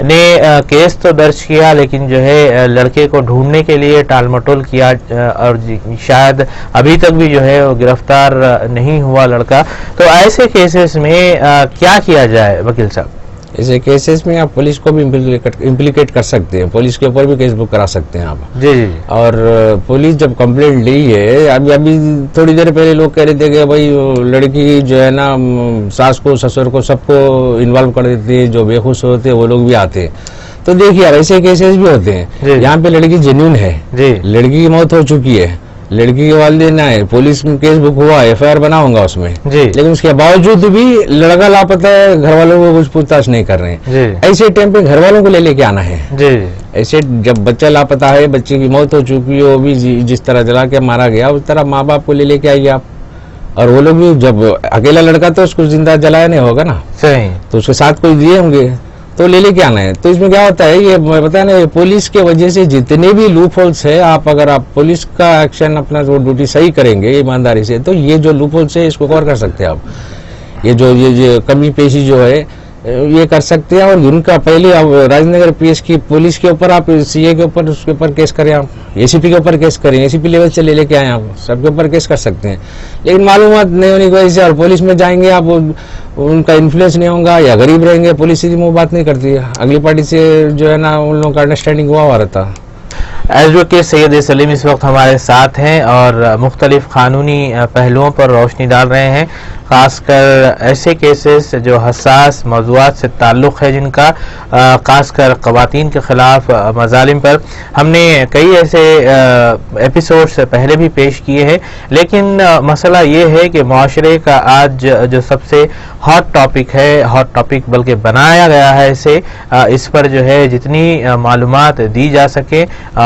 ने केस तो दर्ज किया, लेकिन जो है लड़के को ढूंढने के लिए टालमटोल किया, और शायद अभी तक भी जो है वो गिरफ्तार नहीं हुआ लड़का। तो ऐसे केसेस में क्या किया जाए वकील साहब? ऐसे केसेस में आप पुलिस को भी इम्प्लीकेट कर सकते हैं, पुलिस के ऊपर भी केस बुक करा सकते हैं आप। जी। और पुलिस जब कंप्लेंट ली है, अभी थोड़ी देर पहले लोग कह रहे थे कि भाई लड़की जो है ना सास को ससुर को सबको इन्वॉल्व कर देती है, जो बेखुश होते हैं वो लोग भी आते हैं। तो देखिए अब ऐसे केसेस भी होते हैं। यहाँ पे लड़की जेन्युइन है, लड़की की मौत हो चुकी है, लड़की के वालिदैन आए, पुलिस में केस बुक हुआ, FIR बना होगा उसमें, लेकिन उसके बावजूद भी लड़का लापता है, घर वालों को कुछ पूछताछ नहीं कर रहे हैं। ऐसे टाइम पे घर वालों को ले लेके आना है। ऐसे जब बच्चा लापता है, बच्चे की मौत हो चुकी है, वो भी जिस तरह जला के मारा गया उस तरह माँ बाप को ले लेके आइए आप। और वो लोग भी, जब अकेला लड़का तो उसको जिंदा जलाया नहीं होगा ना, सही, तो उसके साथ कोई दिए होंगे तो ले लेके आना है। तो इसमें क्या होता है, ये पता है ना, पुलिस के वजह से जितने भी लूप होल्स है, अगर आप पुलिस का एक्शन अपना जो ड्यूटी सही करेंगे ईमानदारी से, तो ये जो लूप होल्स है इसको कवर कर सकते हैं आप। ये कमी पेशी जो है ये कर सकते हैं। और उनका पहले आप राजनगर PS की पुलिस के ऊपर, आप CA के ऊपर, उसके ऊपर केस करें, आप ACP के ऊपर केस करें, ACP लेवल से ले लेके आए, आप सबके ऊपर केस कर सकते हैं। लेकिन मालूमात नहीं होने की वजह से, और पुलिस में जाएंगे आप, उनका इन्फ्लुएंस नहीं होगा या गरीब रहेंगे, पुलिस सीधी मुंह बात नहीं करती है, अगली पार्टी से जो है ना उन लोगों का अंडरस्टैंडिंग हुआ रहता। एडवोकेट सैयद ए सलीम इस वक्त हमारे साथ हैं और मुख्तलिफ कानूनी पहलुओं पर रोशनी डाल रहे हैं, खासकर ऐसे केसेस जो हसास मौज़ूआत से ताल्लुक़ है, जिनका खासकर ख़वातीन के ख़िलाफ़ मज़ालिम पर हमने कई ऐसे एपिसोड्स पहले भी पेश किए हैं। लेकिन मसला ये है कि माशरे का आज जो सबसे हॉट टॉपिक है, हॉट टॉपिक बल्कि बनाया गया है इसे, इस पर जो है जितनी मालूमात दी जा सके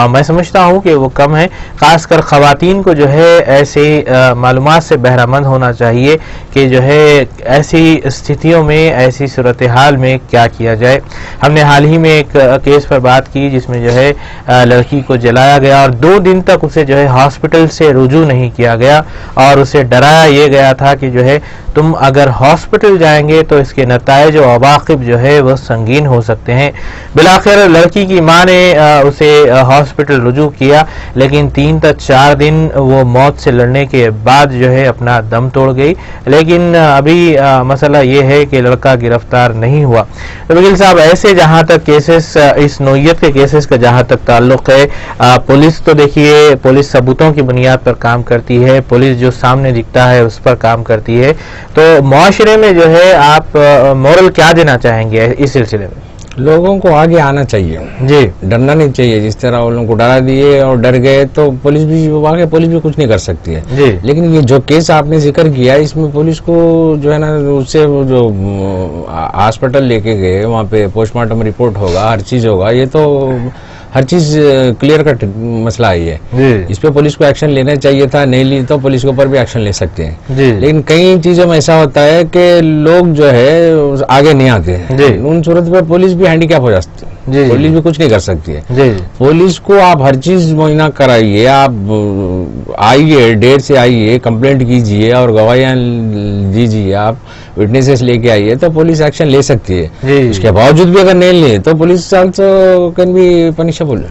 मैं समझता हूँ कि वो कम है। खासकर ख़वातीन को जो है ऐसी मालूमात से बहरामंद होना चाहिए कि जो है ऐसी स्थितियों में, ऐसी सूरत हाल में क्या किया जाए। हमने हाल ही में एक केस पर बात की जिसमें जो है लड़की को जलाया गया और 2 दिन तक उसे जो है हॉस्पिटल से रुजू नहीं किया गया और उसे डराया ये गया था कि जो है तुम अगर हॉस्पिटल जाएंगे तो इसके नताइज और अवाक़िब जो है वह संगीन हो सकते हैं। बिलाखिर लड़की की माँ ने उसे हॉस्पिटल रुजू किया, लेकिन 3 तक 4 दिन वो मौत से लड़ने के बाद जो है अपना दम तोड़ गई। लेकिन अभी मसला ये है कि लड़का गिरफ्तार नहीं हुआ। तो वकील साहब, ऐसे जहाँ तक केसेस, इस नौइयत के केसेस का जहाँ तक ताल्लुक है, पुलिस तो देखिए पुलिस सबूतों की बुनियाद पर काम करती है, पुलिस जो सामने दिखता है उस पर काम करती है। तो मुआशरे में जो है आप मोरल क्या देना चाहेंगे इस सिलसिले में? लोगों को आगे आना चाहिए जी, डरना नहीं चाहिए। जिस तरह उन लोगों को डरा दिए और डर गए तो पुलिस भी कुछ नहीं कर सकती है जी। लेकिन ये जो केस आपने जिक्र किया, इसमें पुलिस को जो है ना, उससे जो हॉस्पिटल लेके गए, वहाँ पे पोस्टमार्टम रिपोर्ट होगा, हर चीज होगा, ये तो हर चीज क्लियर कट मसला है ये। इस पे पुलिस को एक्शन लेना चाहिए था, नहीं ली तो पुलिस के ऊपर भी एक्शन ले सकते हैं। लेकिन कई चीजों में ऐसा होता है कि लोग जो है आगे नहीं आते हैं, उन सूरत पे पुलिस भी हैंडीकैप हो जाती है, पुलिस भी कुछ नहीं कर सकती है। पुलिस को आप हर चीज मुआयना कराइए, आप आइए, देर से आइए, कंप्लेंट कीजिए और गवाहियां दीजिए, आप विटनेसेस लेके आइए तो पुलिस एक्शन ले सकती है। इसके बावजूद भी अगर नहीं ले तो police also can be punishable.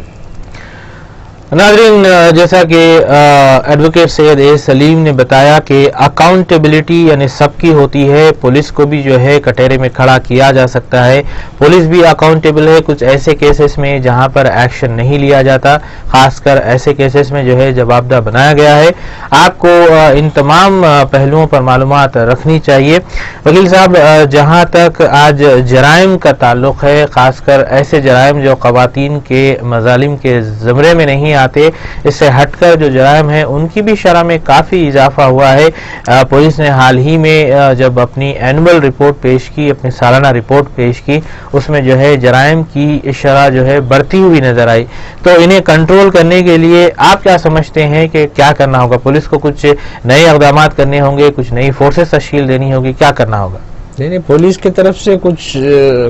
नाज़रीन, जैसा कि एडवोकेट सैयद ए सलीम ने बताया कि अकाउंटेबिलिटी यानी सबकी होती है, पुलिस को भी जो है कटहरे में खड़ा किया जा सकता है, पुलिस भी अकाउंटेबल है। कुछ ऐसे केसेस में जहां पर एक्शन नहीं लिया जाता, खासकर ऐसे केसेस में जो है जवाबदेह बनाया गया है। आपको इन तमाम पहलुओं पर मालूमात रखनी चाहिए। वकील साहब, जहां तक आज जराइम का ताल्लुक है, खासकर ऐसे जराइम जो ख़वातीन के मज़ालिम के ज़मरे में नहीं आते, इससे हटकर जो जराइम है उनकी भी शरह में काफ़ी इजाफा हुआ है। पुलिस ने हाल ही में जब अपनी एनुअल रिपोर्ट पेश की, अपनी सालाना रिपोर्ट पेश की, उसमें जो है जराइम की शरह जो है बढ़ती हुई नजर आई। तो इन्हें कंट्रोल करने के लिए आप क्या समझते हैं कि क्या करना होगा? पुलिस को कुछ नए इक़दाम करने होंगे, कुछ नई फोर्सेस तश्कील देनी होगी, क्या करना होगा? नहीं, पुलिस की तरफ से कुछ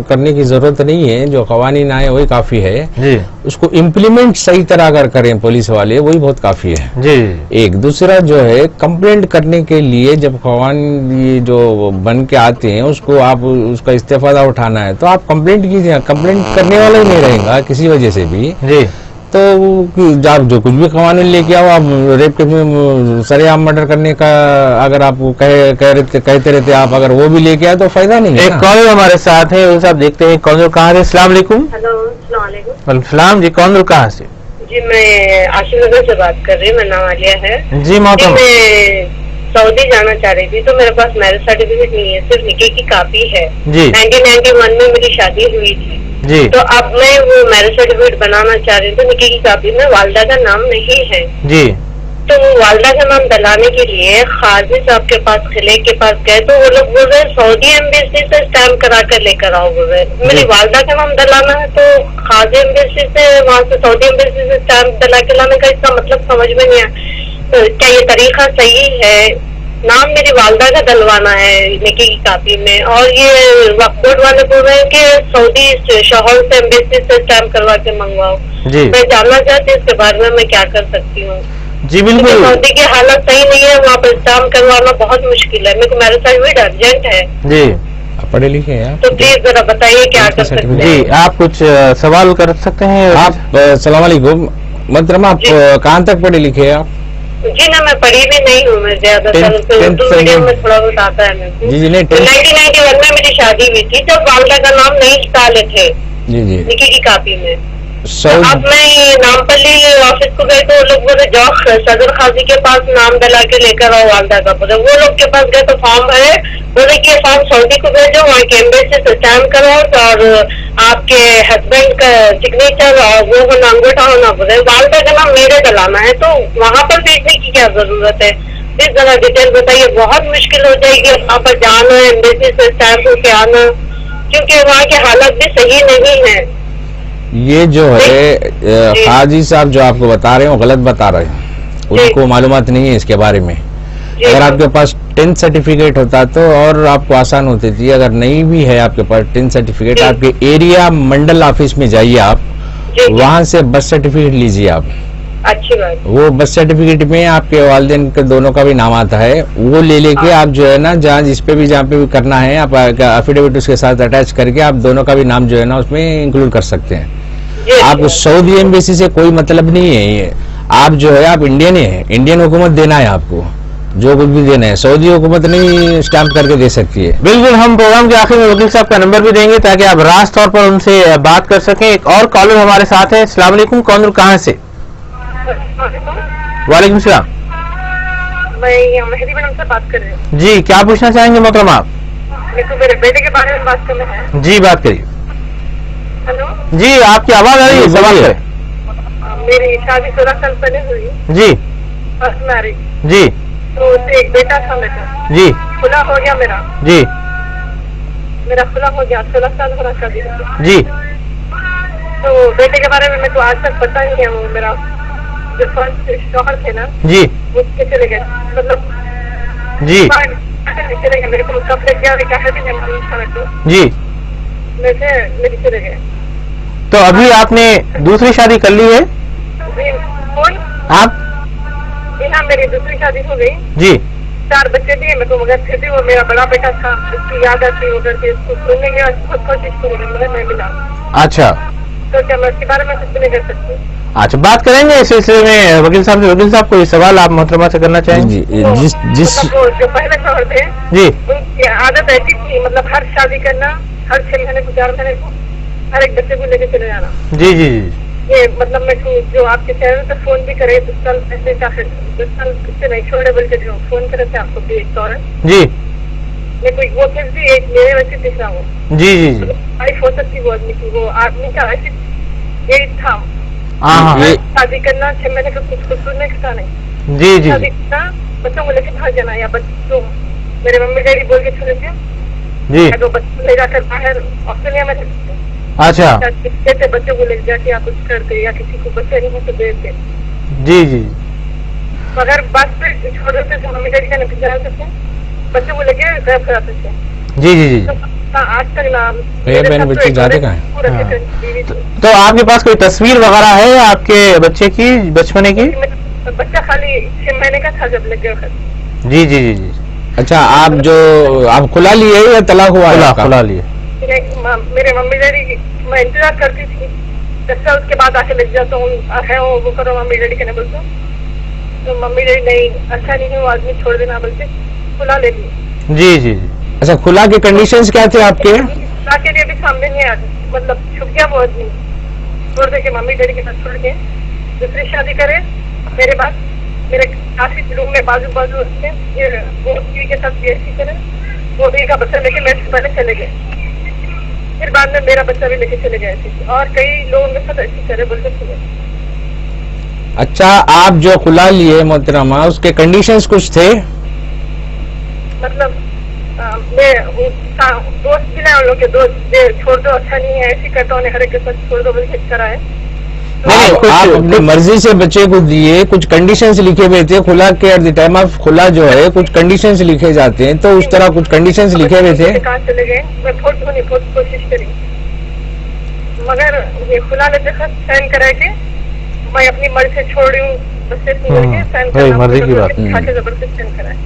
करने की जरूरत नहीं है, जो कवानीन आए वही काफी है जी। उसको इम्प्लीमेंट सही तरह अगर करें पुलिस वाले, वही बहुत काफी है जी। एक दूसरा जो है कंप्लेंट करने के लिए जब कवानीन जो बन के आते हैं, उसको आप उसका इस्तेफादा उठाना है तो आप कंप्लेंट कीजिए, कंप्लेंट करने वाला ही नहीं रहेगा किसी वजह से भी जी। तो आप जो कुछ भी कमाने लेके आओ, आप रेप के सरेआम मर्डर करने का अगर आप कहते रहते आप, अगर वो भी लेके आए तो फायदा नहीं है। एक कॉलर हमारे साथ है, वो साहब देखते हैं कौन कहाँ से। अस्सलाम वालेकुम। हेलो, अस्सलाम वालेकुम। वालेकुम जी, कौन कहाँ से? जी मैं आशीनगर से बात कर रही हूँ, मेरा नाम आलिया है जी। मोहतरम, मैं सऊदी जाना चाह रही थी, तो मेरे पास मैरिज सर्टिफिकेट नहीं है, सिर्फ निकाह की कॉपी है जी। 1991 में मेरी शादी हुई थी जी। तो अब मैं वो मैरिज सर्टिफिकेट बनाना चाह रही हूँ, तो निकाह की कॉपी में वालदा का नाम नहीं है जी। तो वो वालदा का नाम डलाने के लिए खाजी साहब के पास, खिले के पास गए, तो वो लोग बोल रहे सऊदी एम्बेसी से स्टैम्प करा कर लेकर आओ बोल रहे। मेरी वालदा का नाम डलाना है, तो खाजी एम्बेसी से, वहाँ से सऊदी एम्बेसी से स्टैम्प डला के लाने का इसका मतलब समझ में नहीं आया। तो क्या ये तरीका सही है? नाम मेरी वालदा का डलवाना है निकाह की कॉपी में, और ये वक्फ बोर्ड वाले बोल रहे हैं कि सऊदी शोहर से एम्बेसी से स्टैम्प करवा के मंगवाओ। मैं जानना चाहती हूँ इसके बारे में, मैं क्या कर सकती हूँ? जी बिल्कुल, सऊदी की हालत सही नहीं है, वहाँ पर स्टैम्प करवाना बहुत मुश्किल है। मेरे को मैरिज सर्टिफिकेट अर्जेंट है जी। पढ़े लिखे हैं तो प्लीज जरा बताइए क्या कर सकते हैं। जी, आप कुछ सवाल कर सकते हैं आप? सलाम वालेकुम मोहतरम, आप कहाँ तक पढ़े लिखे हैं आप? जी ना, मैं पढ़ी भी नहीं हूँ, मैं ज्यादातर उर्दू मीडियम में थोड़ा बहुत आता है मेरे को। जी, 1991 में मेरी शादी हुई थी, जब वालदा का नाम नहीं डाले थे जी जी निकाह की कॉपी में। अब मैं नामपल्ली ऑफिस को गए, तो वो लोग बोले जाओ सदर खाजी के पास नाम डला के लेकर आओ वालदा का। बोले वो लोग के पास गए तो फॉर्म है, बोले कि ये फॉर्म सऊदी को भेजो, वहाँ के एम्बेसी से स्टैम्प कराओ और आपके हस्बैंड का सिग्नेचर और वो होना, अंगूठा होना। बोले वालदा का नाम मेरे डलाना है, तो वहाँ पर भेजने की क्या जरूरत है? इस जरा डिटेल बताइए, बहुत मुश्किल हो जाएगी वहाँ पर जाना, एम्बेसी से स्टैम्प होके आना, क्योंकि वहाँ की हालत भी सही नहीं है। ये जो है हाजी साहब जो आपको बता रहे हैं वो गलत बता रहे हैं, उनको मालूमात नहीं है इसके बारे में। अगर आपके पास 10th सर्टिफिकेट होता तो और आपको आसान होती थी। अगर नहीं भी है आपके पास 10th सर्टिफिकेट, आपके एरिया मंडल ऑफिस में जाइए आप, वहां से बर्थ सर्टिफिकेट लीजिए आप। अच्छी बात। वो बर्थ सर्टिफिकेट में आपके वालिदैन के दोनों का भी नाम आता है, वो ले लेके आप जो है ना, जहाँ जहाँ पे भी करना है, आप एफिडेविट उसके साथ अटैच करके आप दोनों का भी नाम जो है ना उसमें इंक्लूड कर सकते हैं। आपको सऊदी एम्बेसी से कोई मतलब नहीं है। ये आप जो है आप इंडियन है, इंडियन हुकूमत देना है आपको, जो कुछ भी देना है, सऊदी हुकूमत नहीं स्टैम्प करके दे सकती है। बिल्कुल, हम प्रोग्राम के आखिर में वकील साहब का नंबर भी देंगे ताकि आप रास्त तौर पर उनसे बात कर सकें। एक और कॉलर हमारे साथ है। अस्सलाम वालेकुम, कौन कहाँ से? वालेकुम सलाम। मैं मेहदी मैडम से बात कर रही हूँ जी। क्या पूछना चाहेंगे मोहतरमा आप? मेरे बेटे के बारे में बात करना है। जी, बात करिए। हेलो जी, आपकी आवाज आ रही है, सवाल करें। मेरी शादी 16 साल पहले हुई जी। फर्स्ट मैरिज जी। तो उससे एक बेटा था मेरा जी। खुला हो गया मेरा खुला हो गया, 16 साल हो रहा शादी जी। तो बेटे के बारे में मेरे को आज तक पता नहीं है। वो मेरा जो फर्स्ट शौहर थे ना जी, वो चले गए, मतलब जी चले गए। मेरे को कब तक गया जी, मेरे चले गए। तो अभी आपने दूसरी शादी कर ली है? कौन आप? हाँ, मेरी दूसरी शादी हो गई जी। 4 बच्चे दिए मेरे को, मगर फिर भी वो मेरा बड़ा बेटा था, उसकी याद आती वो करके इसको सुनने गया, बहुत कोशिश करी मगर नहीं मिला। अच्छा, तो क्या मैं उसके बारे में कुछ नहीं कर सकती? अच्छा, बात करेंगे इस सिलसिले में वकील साहब से। वकील साहब, कोई सवाल आप मोहतरमा से करना चाहेंगे? जिस मतलब जो पहले शौहर थे जी, उनकी आदत ऐसी थी, मतलब हर शादी करना, हर 6 महीने को 4 महीने को हर एक बच्चे को लेके चले जाना। जी जी जी। ये मतलब मैं जो आपके चैनल पे फोन भी करे 10 साल पहले का, 10 साल से नहीं छोड़े, बल्कि जो फोन करे थे आपको भी एक दौर जी, मैं कोई वो चीज भी एक मेरे वैसे दिख रहा हूँ। जी जी जी। वाइफ हो सकती वो आदमी की, वो आदमी का ऐसी यही था। हाँ, शादी करना 6 महीने का कुछ सुनने का नहीं। जी जी। शादी करना, बच्चों को लेके भाग जाना, या बच्चों मेरे मम्मी डैडी बोल के छोड़े थे जी, तो बच्चों ले जाकर बाहर ऑस्ट्रेलिया में अच्छा, कैसे बच्चों को ले जाके या कुछ करते, या किसी को बच्चे नहीं तो देते। जी जी। मगर बस पे छोड़ देते थे, मम्मी डैडी का नहीं जा सकते, बच्चों को लेके गायब कराते थे। जी जी जी। आज तक ना बहन बच्चे जाते कहाँ हैं? तो आपके पास कोई तस्वीर वगैरह है आपके बच्चे की, बचपने की? बच्चा खाली 6 महीने का था जब लग गया। जी जी जी जी। अच्छा, आप खुला लिए या तलाक हुआ? खुला लिए। मेरे मम्मी डैडी मैं इंतजार करती थी 10 साल के बाद आके लग जाता हूँ, है वो करो मम्मी डैडी के, बोलता हूँ तो मम्मी डैडी नहीं, अच्छा नहीं है वो आदमी, छोड़ देना बोलते, खुला ले लिए। जी जी। अच्छा, खुला के कंडीशंस क्या थे आपके? खुला के लिए भी सामने नहीं आते, मतलब छुप गया वो आदमी, छोड़ दे के मम्मी डैडी के साथ छोड़ के दूसरी शादी करे। मेरे बाद मेरे काफी रूम में बाजू बाजू वो के साथ ऐसी करे, वो भी का बच्चा लेके मेरे से पहले चले गए, फिर बाद में मेरा बच्चा भी लेके चले गए ऐसे, और कई लोगों के साथ ऐसी करे बोलते थे। अच्छा, आप जो खुला लिए मोहतरमा, उसके कंडीशंस कुछ थे? मतलब मैं दोस्त भी ना, उन लोग के दोस्त, छोड़ दो अच्छा नहीं है, ऐसी करता हूँ, हर एक के साथ छोड़ दो बोल के करा है। आप अपनी मर्जी से बच्चे को दिए, कुछ कंडीशंस लिखे हुए थे खुला के, एट द टाइम ऑफ खुला जो है कुछ कंडीशंस लिखे जाते हैं, तो उस तरह कुछ कंडीशंस लिखे हुए थे? कहाँ चले गए, मैं बहुत कोशिश करी, मगर ये खुला लेते साइन करा के मैं अपनी मर्जी से छोड़ रही हूँ, बच्चे मर्जी की बात जबरदस्त साइन करा है।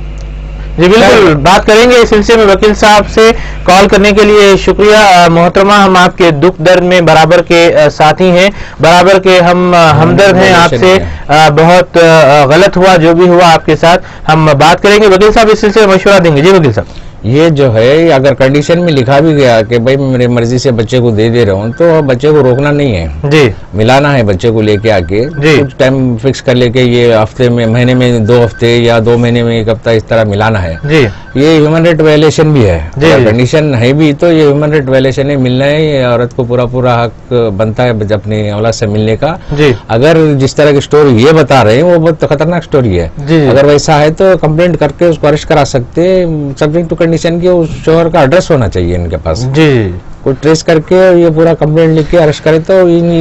जी बिल्कुल, बात करेंगे इस सिलसिले में। वकील साहब से कॉल करने के लिए शुक्रिया मोहतरमा, हम आपके दुख दर्द में बराबर के साथी हैं, बराबर के हम हमदर्द हैं आपसे। बहुत गलत हुआ जो भी हुआ आपके साथ, हम बात करेंगे। वकील साहब इस सिलसिले में मशवरा देंगे। जी वकील साहब, ये जो है अगर कंडीशन में लिखा भी गया कि भाई मेरी मर्जी से बच्चे को दे रहा हूँ, तो बच्चे को रोकना नहीं है जी, मिलाना है बच्चे को लेके आके, कुछ टाइम फिक्स कर लेके, ये हफ्ते में, महीने में 2 हफ्ते या 2 महीने में 1 हफ्ता, इस तरह मिलाना है जी। ये ह्यूमन राइट वायलेशन भी है, कंडीशन है भी, तो ये ह्यूमन राइट वायलेशन है, मिलना है। ये औरत को पूरा हक बनता है अपनी औलाद से मिलने का जी। अगर जिस तरह की स्टोरी ये बता रहे हैं वो बहुत खतरनाक स्टोरी है, अगर वैसा है तो कंप्लेंट करके उसको अरेस्ट करा सकते, सब्जेक्ट टू कंडीशन के उस शोहर का एड्रेस होना चाहिए इनके पास जी, कोई ट्रेस करके ये पूरा कंप्लेंट लिख के अरेस्ट करे। तो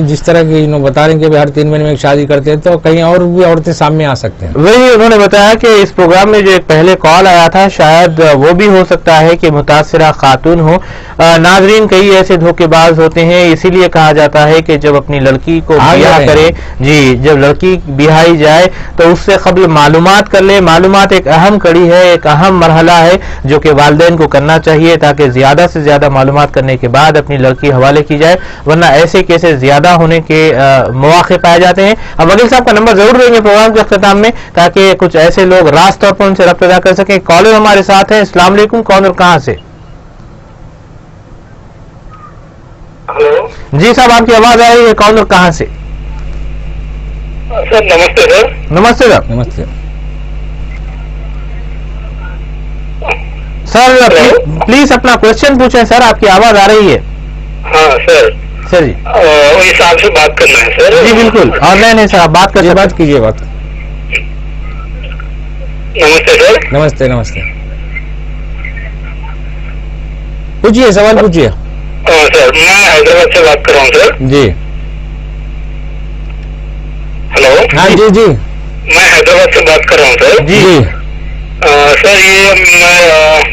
जिस तरह की बता रहे हैं कि हर 3 महीने में एक शादी करते हैं, तो कहीं और भी औरतें सामने आ सकते हैं। वही उन्होंने बताया कि इस प्रोग्राम में जो एक पहले कॉल आया था, शायद वो भी हो सकता है कि मुतासिरा खातून हो। नाजरीन, कई ऐसे धोखेबाज होते हैं, इसीलिए कहा जाता है कि जब अपनी लड़की को ब्याह करे जी, जब लड़की ब्याही जाए तो उससे कबल मालूमात कर ले। मालूमात एक अहम कड़ी है, एक अहम मरहला है जो कि वालिदैन को करना चाहिए, ताकि ज्यादा से ज्यादा मालूमात करने के बाद अपनी लड़की हवाले की जाए, वरना ऐसे केसेस ज्यादा होने के मौके पाए जाते हैं। अब वकील साहब का नंबर जरूर देंगे प्रोग्राम के अख्ताम में, ताकि कुछ ऐसे लोग रास्त तौर पर उनसे रब्त अदा कर सके। कॉलर हमारे साथ है। अस्सलाम वालेकुम, कौन और कहां से? हेलो जी साहब, आपकी आवाज आ रही है, कौन और कहां से? सर नमस्ते सर। नमस्ते सर। नमस्ते सर, प्लीज अपना क्वेश्चन पूछें सर, आपकी आवाज आ रही है। हाँ सर जी, इस आपसे बात करना है सर। जी बिल्कुल, ऑनलाइन है सर, आप बात कीजिए। बात नमस्ते सर। नमस्ते नमस्ते, पूछिए, सवाल पूछिए। सर मैं हैदराबाद से बात कर रहा हूँ सर। जी हेलो। हाँ जी जी, मैं हैदराबाद से बात कर रहा हूँ सर। जी सर ये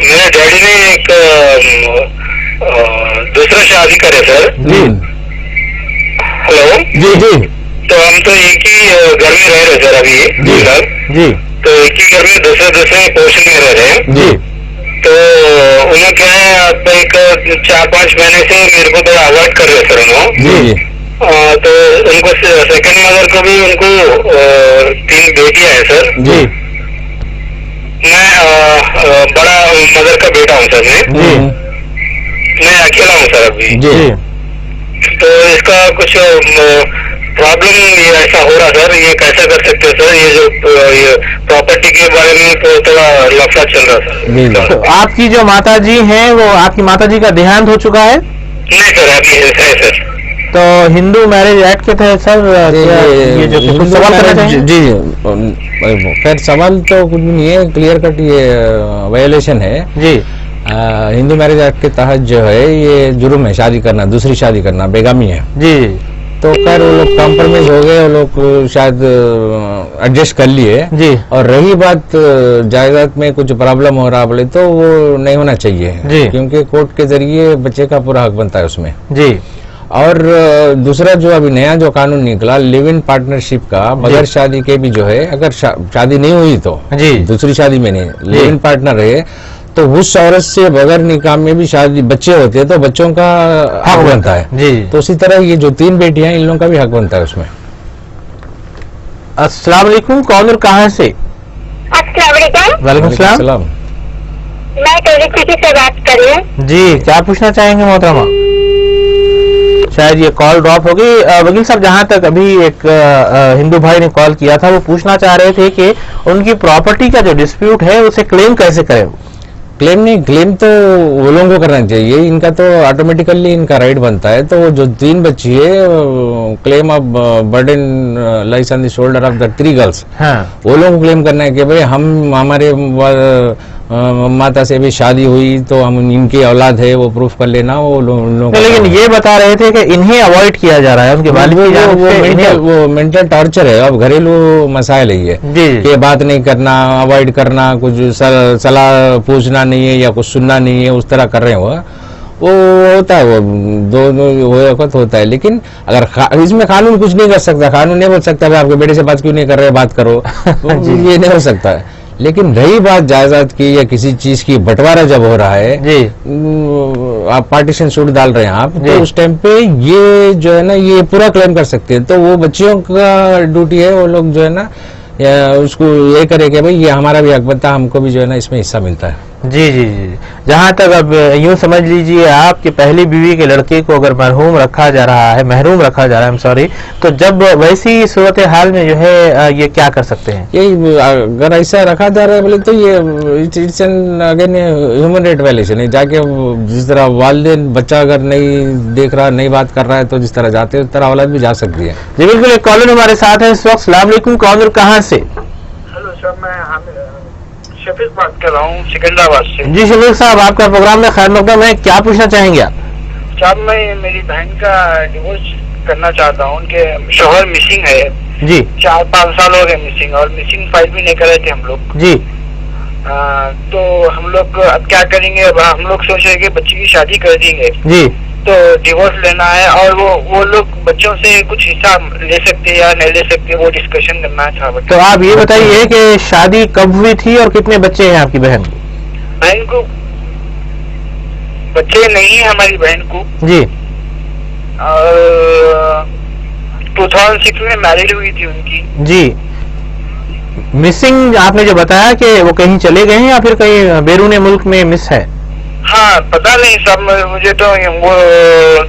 मेरे डैडी ने एक दूसरा शादी करे सर। जी हेलो। जी जी, तो हम तो एक ही घर में रह रहे सर अभी जी जी, तो एक ही घर में दूसरे पोर्शन में रह रहे हैं जी। तो उन्हें क्या है, आप एक 4-5 महीने से मेरे को थोड़ा अवॉइड कर रहे सर उन्होंने जी। तो उनको सेकंड मदर को भी उनको 3 बेटियां हैं सर जी। मैं बड़ा मदर का बेटा हूँ सर। मैं अकेला हूँ सर अभी जी। तो इसका कुछ प्रॉब्लम ये ऐसा हो रहा सर, ये कैसे कर सकते हैं सर? ये जो ये प्रॉपर्टी के बारे में तो थोड़ा लफड़ा चल रहा सर। तो आपकी जो माताजी हैं, वो आपकी माताजी का देहांत हो चुका है? नहीं सर, अभी है सर। तो हिंदू मैरिज एक्ट के तहत सर ये जो कुछ सवाल करना चाहिए? जी, खैर सवाल तो कुछ नहीं है, क्लियर कट ये वायलेशन है जी। हिंदू मैरिज एक्ट के तहत जो है ये जुर्म है, शादी करना, दूसरी शादी करना, बेगामी है जी। तो खैर वो लोग कॉम्प्रोमाइज हो गए, वो लोग शायद एडजस्ट कर लिए जी। और रही बात जायदाद में कुछ प्रॉब्लम हो रहा बोले तो वो नहीं होना चाहिए जी, क्योंकि कोर्ट के जरिए बच्चे का पूरा हक बनता है उसमें जी। और दूसरा जो अभी नया जो कानून निकला लिव इन पार्टनरशिप का, बगैर शादी के भी जो है, अगर शादी नहीं हुई तो जी, दूसरी शादी में नहीं, लिव इन पार्टनर है तो उस औरत से बगैर निकाह में भी शादी बच्चे होते हैं तो बच्चों का हक बनता है जी। तो उसी तरह ये जो 3 बेटियां इन लोगों का भी हक बनता है उसमें। अस्सलाम वालेकुम, कौन और कहाँ से? वालेकुम सलाम। मैं टोली सिटी से बात कर रही हूँ जी, क्या पूछना चाहेंगे मोहतरमा? शायद ये कॉल ड्रॉप हो गई। वकील साहब, जहाँ तक अभी एक हिंदू भाई ने कॉल किया था वो पूछना चाह रहे थे कि उनकी प्रॉपर्टी का जो डिस्प्यूट है उसे क्लेम कैसे करें? क्लेम नहीं, क्लेम तो वो लोगों को करना चाहिए, इनका तो ऑटोमेटिकली इनका राइट बनता है। तो जो 3 बच्ची है claim of burden lies on the shoulder of the 3 girls, वो लोगों को क्लेम करना है कि भाई हमारे माता से भी शादी हुई तो हम इनकी औलाद है, वो प्रूफ कर लेना वो लोग। लेकिन ये बता रहे थे कि इन्हें अवॉइड किया जा रहा है, उनके वालिद की जानिब से वो मेंटल टॉर्चर है। अब घरेलू मसाइल है ये कि बात नहीं करना, अवॉइड करना, कुछ सलाह पूछना नहीं है या कुछ सुनना नहीं है, उस तरह कर रहे हो। वो होता है, वो दोनों वक्त होता है। लेकिन अगर इसमें कानून कुछ नहीं कर सकता, कानून नहीं बोल सकता भाई आपके बेटे से बात क्यों नहीं कर रहे, बात करो ये नहीं हो सकता है। लेकिन रही बात जायदाद की या किसी चीज की बंटवारा जब हो रहा है जी, आप पार्टीशन सूट डाल रहे हैं आप, तो उस टाइम पे ये जो है ना ये पूरा क्लेम कर सकते हैं। तो वो बच्चियों का ड्यूटी है, वो लोग जो है ना या उसको ये करे कि भाई ये हमारा भी हक बनता है, हमको भी जो है ना इसमें हिस्सा मिलता है। जी जी जी। जहाँ तक अब यूं समझ लीजिए आपकी पहली बीवी के लड़के को अगर मरहूम रखा जा रहा है, महरूम रखा जा रहा है, सॉरी, तो जब वैसी सूरत हाल में जो है ये क्या कर सकते हैं? यही अगर ऐसा रखा जा रहा है बोले तो ये it's an again human right violation है। जाके जिस तरह वालिदैन बच्चा अगर नहीं देख रहा, नहीं बात कर रहा है, तो जिस तरह जाते हैं उस तरह औलाद भी जा सकती है। जी बिल्कुल। एक कॉलर हमारे साथ है इस वक्त। अस्सलाम वालेकुम, कौन और कहाँ से? हेलो सर, मैं शफीक बात कर रहा हूँ सिकंदराबाद से। जी शफीक साहब, आपका प्रोग्राम में खैर मकदम है, क्या पूछना चाहेंगे आप? साहब मैं मेरी बहन का डिवोर्स करना चाहता हूँ, उनके शोहर मिसिंग है जी, 4-5 साल हो गए मिसिंग, और मिसिंग फाइल भी नहीं कर रहे थे हम लोग जी। तो हम लोग अब क्या करेंगे? हम लोग सोच रहे कि बच्ची की शादी कर देंगे जी, तो डिवोर्स लेना है, और वो लोग बच्चों से कुछ हिस्सा ले सकते हैं या नहीं ले सकते, वो डिस्कशन करना था। तो आप ये बताइए कि शादी कब हुई थी और कितने बच्चे हैं आपकी बहन को? बच्चे नहीं है हमारी बहन को जी, और 2006 में मैरिड हुई थी उनकी जी। मिसिंग आपने जो बताया कि वो कहीं चले गए हैं या फिर कहीं बैरून मुल्क में मिस है? हाँ पता नहीं सब, मुझे तो वो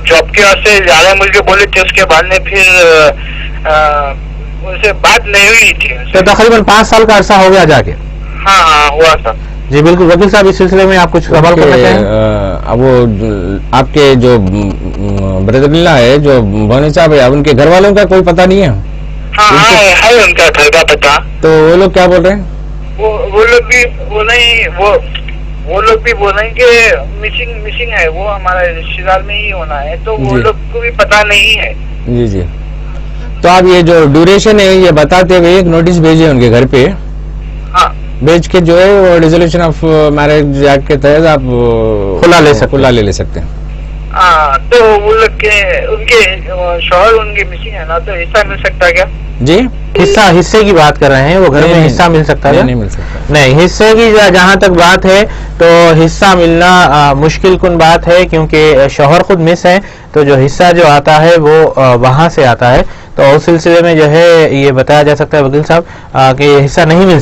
जॉब के वास्ते ज्यादा मुझे बोले थे, उसके बाद में फिर उनसे बात नहीं हुई थी। तो तकरीबन 5 साल का अरसा हो गया जाके? हाँ हुआ था जी बिल्कुल। वकील साहब, इस सिलसिले में आप कुछ सवाल करना चाहें? अब वो आपके जो ब्रदर-इन-लॉ है, जो भानी साहब है, उनके घर वालों का कोई पता नहीं है? हाँ है उनका घर का पता। तो वो लोग क्या बोल रहे हैं? वो लोग भी वो लोग भी बोल रहे हैं कि मिसिंग है, वो हमारे रिश्तेदार में ही होना है, तो वो लोग को भी पता नहीं है जी जी। तो आप ये जो ड्यूरेशन है ये बताते हुए एक नोटिस भेजिए उनके घर पे, हाँ भेज के जो है वो डिसोल्यूशन ऑफ मैरिज एक्ट के तहत आप खुला ले सकते हैं। तो वो लोग के उनके शौहर उनके मिसिंग है ना, तो हिस्सा मिल सकता क्या जी? हिस्से की बात कर रहे हैं, वो घर में हिस्सा मिल सकता है? नहीं मिल सकता। नहीं, हिस्से की जहाँ तक बात है तो हिस्सा मिलना मुश्किल कुन बात है, क्योंकि शौहर खुद मिस है, तो जो हिस्सा जो आता है वो वहां से आता है। तो उस सिलसिले में जो है ये बताया जा सकता है वकील साहब कि हिस्सा नहीं मिल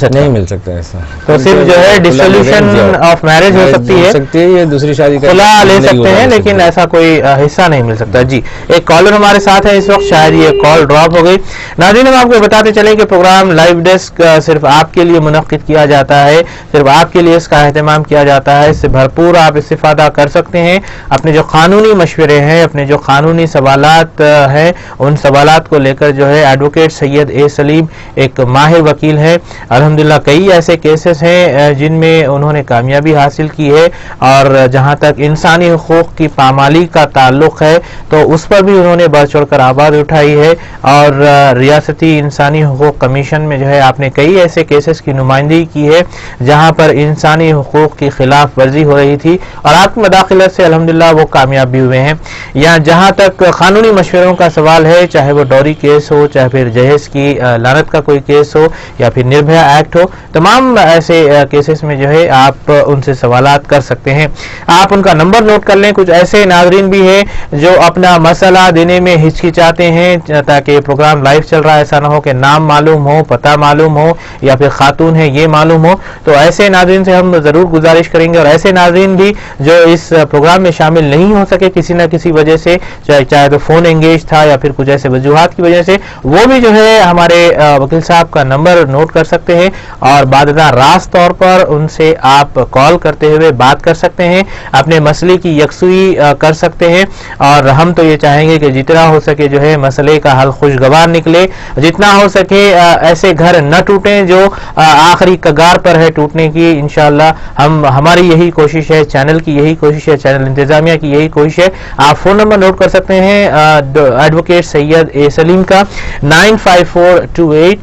सकता ऐसा। तो सिर्फ जो है डिसोल्यूशन ऑफ मैरिज हो सकती है, ये दूसरी शादी खुला ले सकते हैं, लेकिन ऐसा कोई हिस्सा नहीं मिल सकता जी। एक कॉलर हमारे साथ है इस वक्त, शायद ये कॉल ड्रॉप हो गई। नाज़रीन, हम आपको बताते चले कि प्रोग्राम लाइव डेस्क सिर्फ आपके लिए मुनक्किद किया जाता है, सिर्फ आपके लिए इसका एहतमाम किया जाता है, इससे भरपूर आप इस्तिफादा कर सकते हैं। अपने जो कानूनी मशवरे हैं, अपने जो कानूनी सवालात हैं, उन सवालात को लेकर जो है एडवोकेट सैयद ए सलीम एक माहिर वकील है। अल्हम्दुलिल्लाह कई ऐसे केसेस हैं जिनमें उन्होंने कामयाबी हासिल की है, और जहां तक इंसानी हुकूक की पामाली का ताल्लुक है तो उस पर भी उन्होंने बढ़ चढ़कर आवाज उठाई है। और रियासती इंसानी हुकूक कमीशन में जो है आपने कई ऐसे केसेस की नुमाइंदगी की है जहां पर इंसानी हुकूक की खिलाफ वर्जी हो रही थी, और आपकी मदाखिलत से अल्हम्दुलिल्लाह वो कामयाब भी हुए हैं। या जहां तक कानूनी मशवरों का सवाल है, चाहे वो डॉरी केस हो, चाहे फिर जहेज की लानत का कोई केस हो या फिर निर्भया एक्ट हो, तमाम ऐसे केसेस में जो है आप उनसे सवालात कर सकते हैं। आप उनका नंबर नोट कर लें। कुछ ऐसे नाज़रीन भी हैं जो अपना मसला देने में हिचकिचाते हैं ताकि प्रोग्राम लाइव चल रहा है, ऐसा ना हो कि नाम मालूम हो, पता मालूम हो या फिर खातून है ये मालूम हो। तो ऐसे नाज़रीन से हम ज़रूर गुजारिश करेंगे, और ऐसे नाज़रीन भी जो इस प्रोग्राम में शामिल नहीं हो सके किसी न किसी वजह से, चाहे तो फ़ोन एंगेज था या फिर कुछ ऐसे वजूहात की वजह से, वो भी जो है हमारे वकील साहब का नंबर नोट कर सकते हैं और बाददा रास्त तौर पर उनसे आप कॉल करते हुए बात कर सकते हैं, अपने मसले की यकसुई कर सकते हैं। और हम तो ये चाहेंगे कि जितना हो सके जो है मसले का हल खुशगवार निकले, जितना हो सके ऐसे घर न टूटें जो आखिरी कगार पर है टूटने की। इंशाअल्लाह हमारी यही कोशिश है, चैनल की यही कोशिश है, चैनल इंतजामिया की यही कोशिश है। आप फोन नंबर नोट कर सकते हैं एडवोकेट सैयद ए सलीम का 95428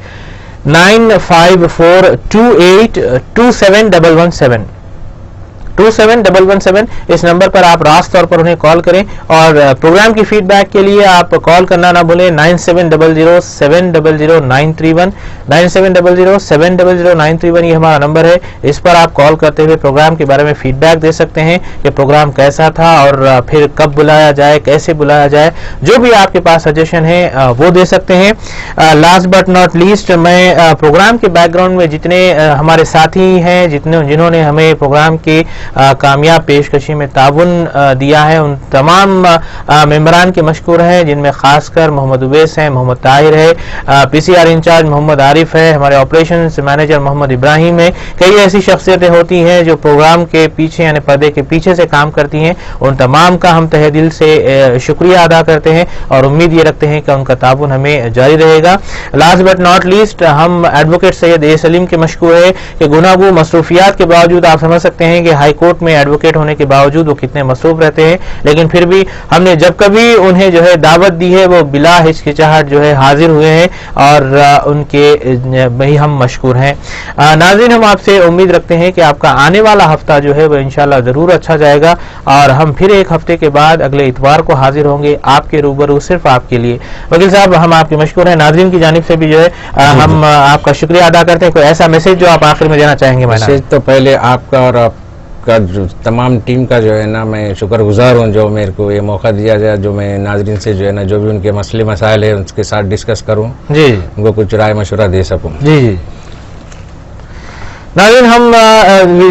27117 इस नंबर पर आप रास्त तौर पर उन्हें कॉल करें। और प्रोग्राम की फीडबैक के लिए आप कॉल करना ना भूलें 9700700931 9700700931 ये हमारा नंबर है। इस पर आप कॉल करते हुए प्रोग्राम के बारे में फीडबैक दे सकते हैं कि प्रोग्राम कैसा था और फिर कब बुलाया जाए, कैसे बुलाया जाए, जो भी आपके पास सजेशन है वो दे सकते हैं। लास्ट बट नॉट लीस्ट, मैं प्रोग्राम के बैकग्राउंड में जितने हमारे साथी हैं जिन्होंने हमें प्रोग्राम के कामयाब पेशकशी में ताउन दिया है, उन तमाम मेंबरान के मशकूर हैं, जिनमें खासकर मोहम्मद उवैस हैं, मोहम्मद ताहिर है, पीसीआर इंचार्ज मोहम्मद आरिफ है, हमारे ऑपरेशंस मैनेजर मोहम्मद इब्राहिम है। कई ऐसी शख्सियतें होती हैं जो प्रोग्राम के पीछे यानी पर्दे के पीछे से काम करती हैं। उन तमाम का हम तहे दिल से शुक्रिया अदा करते हैं और उम्मीद ये रखते हैं कि उनका ताउन हमें जारी रहेगा। लास्ट बट नॉट लीस्ट, हम एडवोकेट सैयद ए सलीम के मशकूर है कि गुनागो मसरूफियात के बावजूद आप समझ सकते हैं कि हाई कोर्ट में एडवोकेट होने के बावजूद वो कितने मसरूफ रहते हैं, लेकिन फिर भी हमने जब कभी उन्हें जो है दावत दी है वो बिला हिचकिचाहट जो है हाजिर हुए हैं और उनके भाई हम मशकूर हैं। नाज़रीन, हम आपसे उम्मीद रखते हैं कि आपका आने वाला हफ्ता जो है वो इंशाल्लाह ज़रूर अच्छा जाएगा और हम फिर एक हफ्ते के बाद अगले इतवार को हाजिर होंगे आपके रूबरू, सिर्फ आपके लिए। वकील साहब, हम आपके मशकूर हैं। नाज़रीन की जानिब से भी जो है हम आपका शुक्रिया अदा करते हैं। कोई ऐसा मैसेज जो आप आखिर में देना चाहेंगे? मैसेज तो पहले आपका और का जो तमाम टीम का जो है ना, मैं शुक्रगुजार हूँ जो मेरे को ये मौका दिया गया, जो मैं नाजरीन से जो है ना जो भी उनके मसले मसाइल है उसके साथ डिस्कस करूँ जी, उनको कुछ राय मशवरा दे सकूँ। जी जी नाज़रीन, हम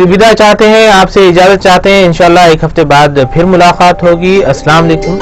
विदा चाहते हैं, आपसे इजाज़त चाहते हैं। इंशाल्लाह एक हफ्ते बाद फिर मुलाकात होगी। अस्सलाम वालेकुम।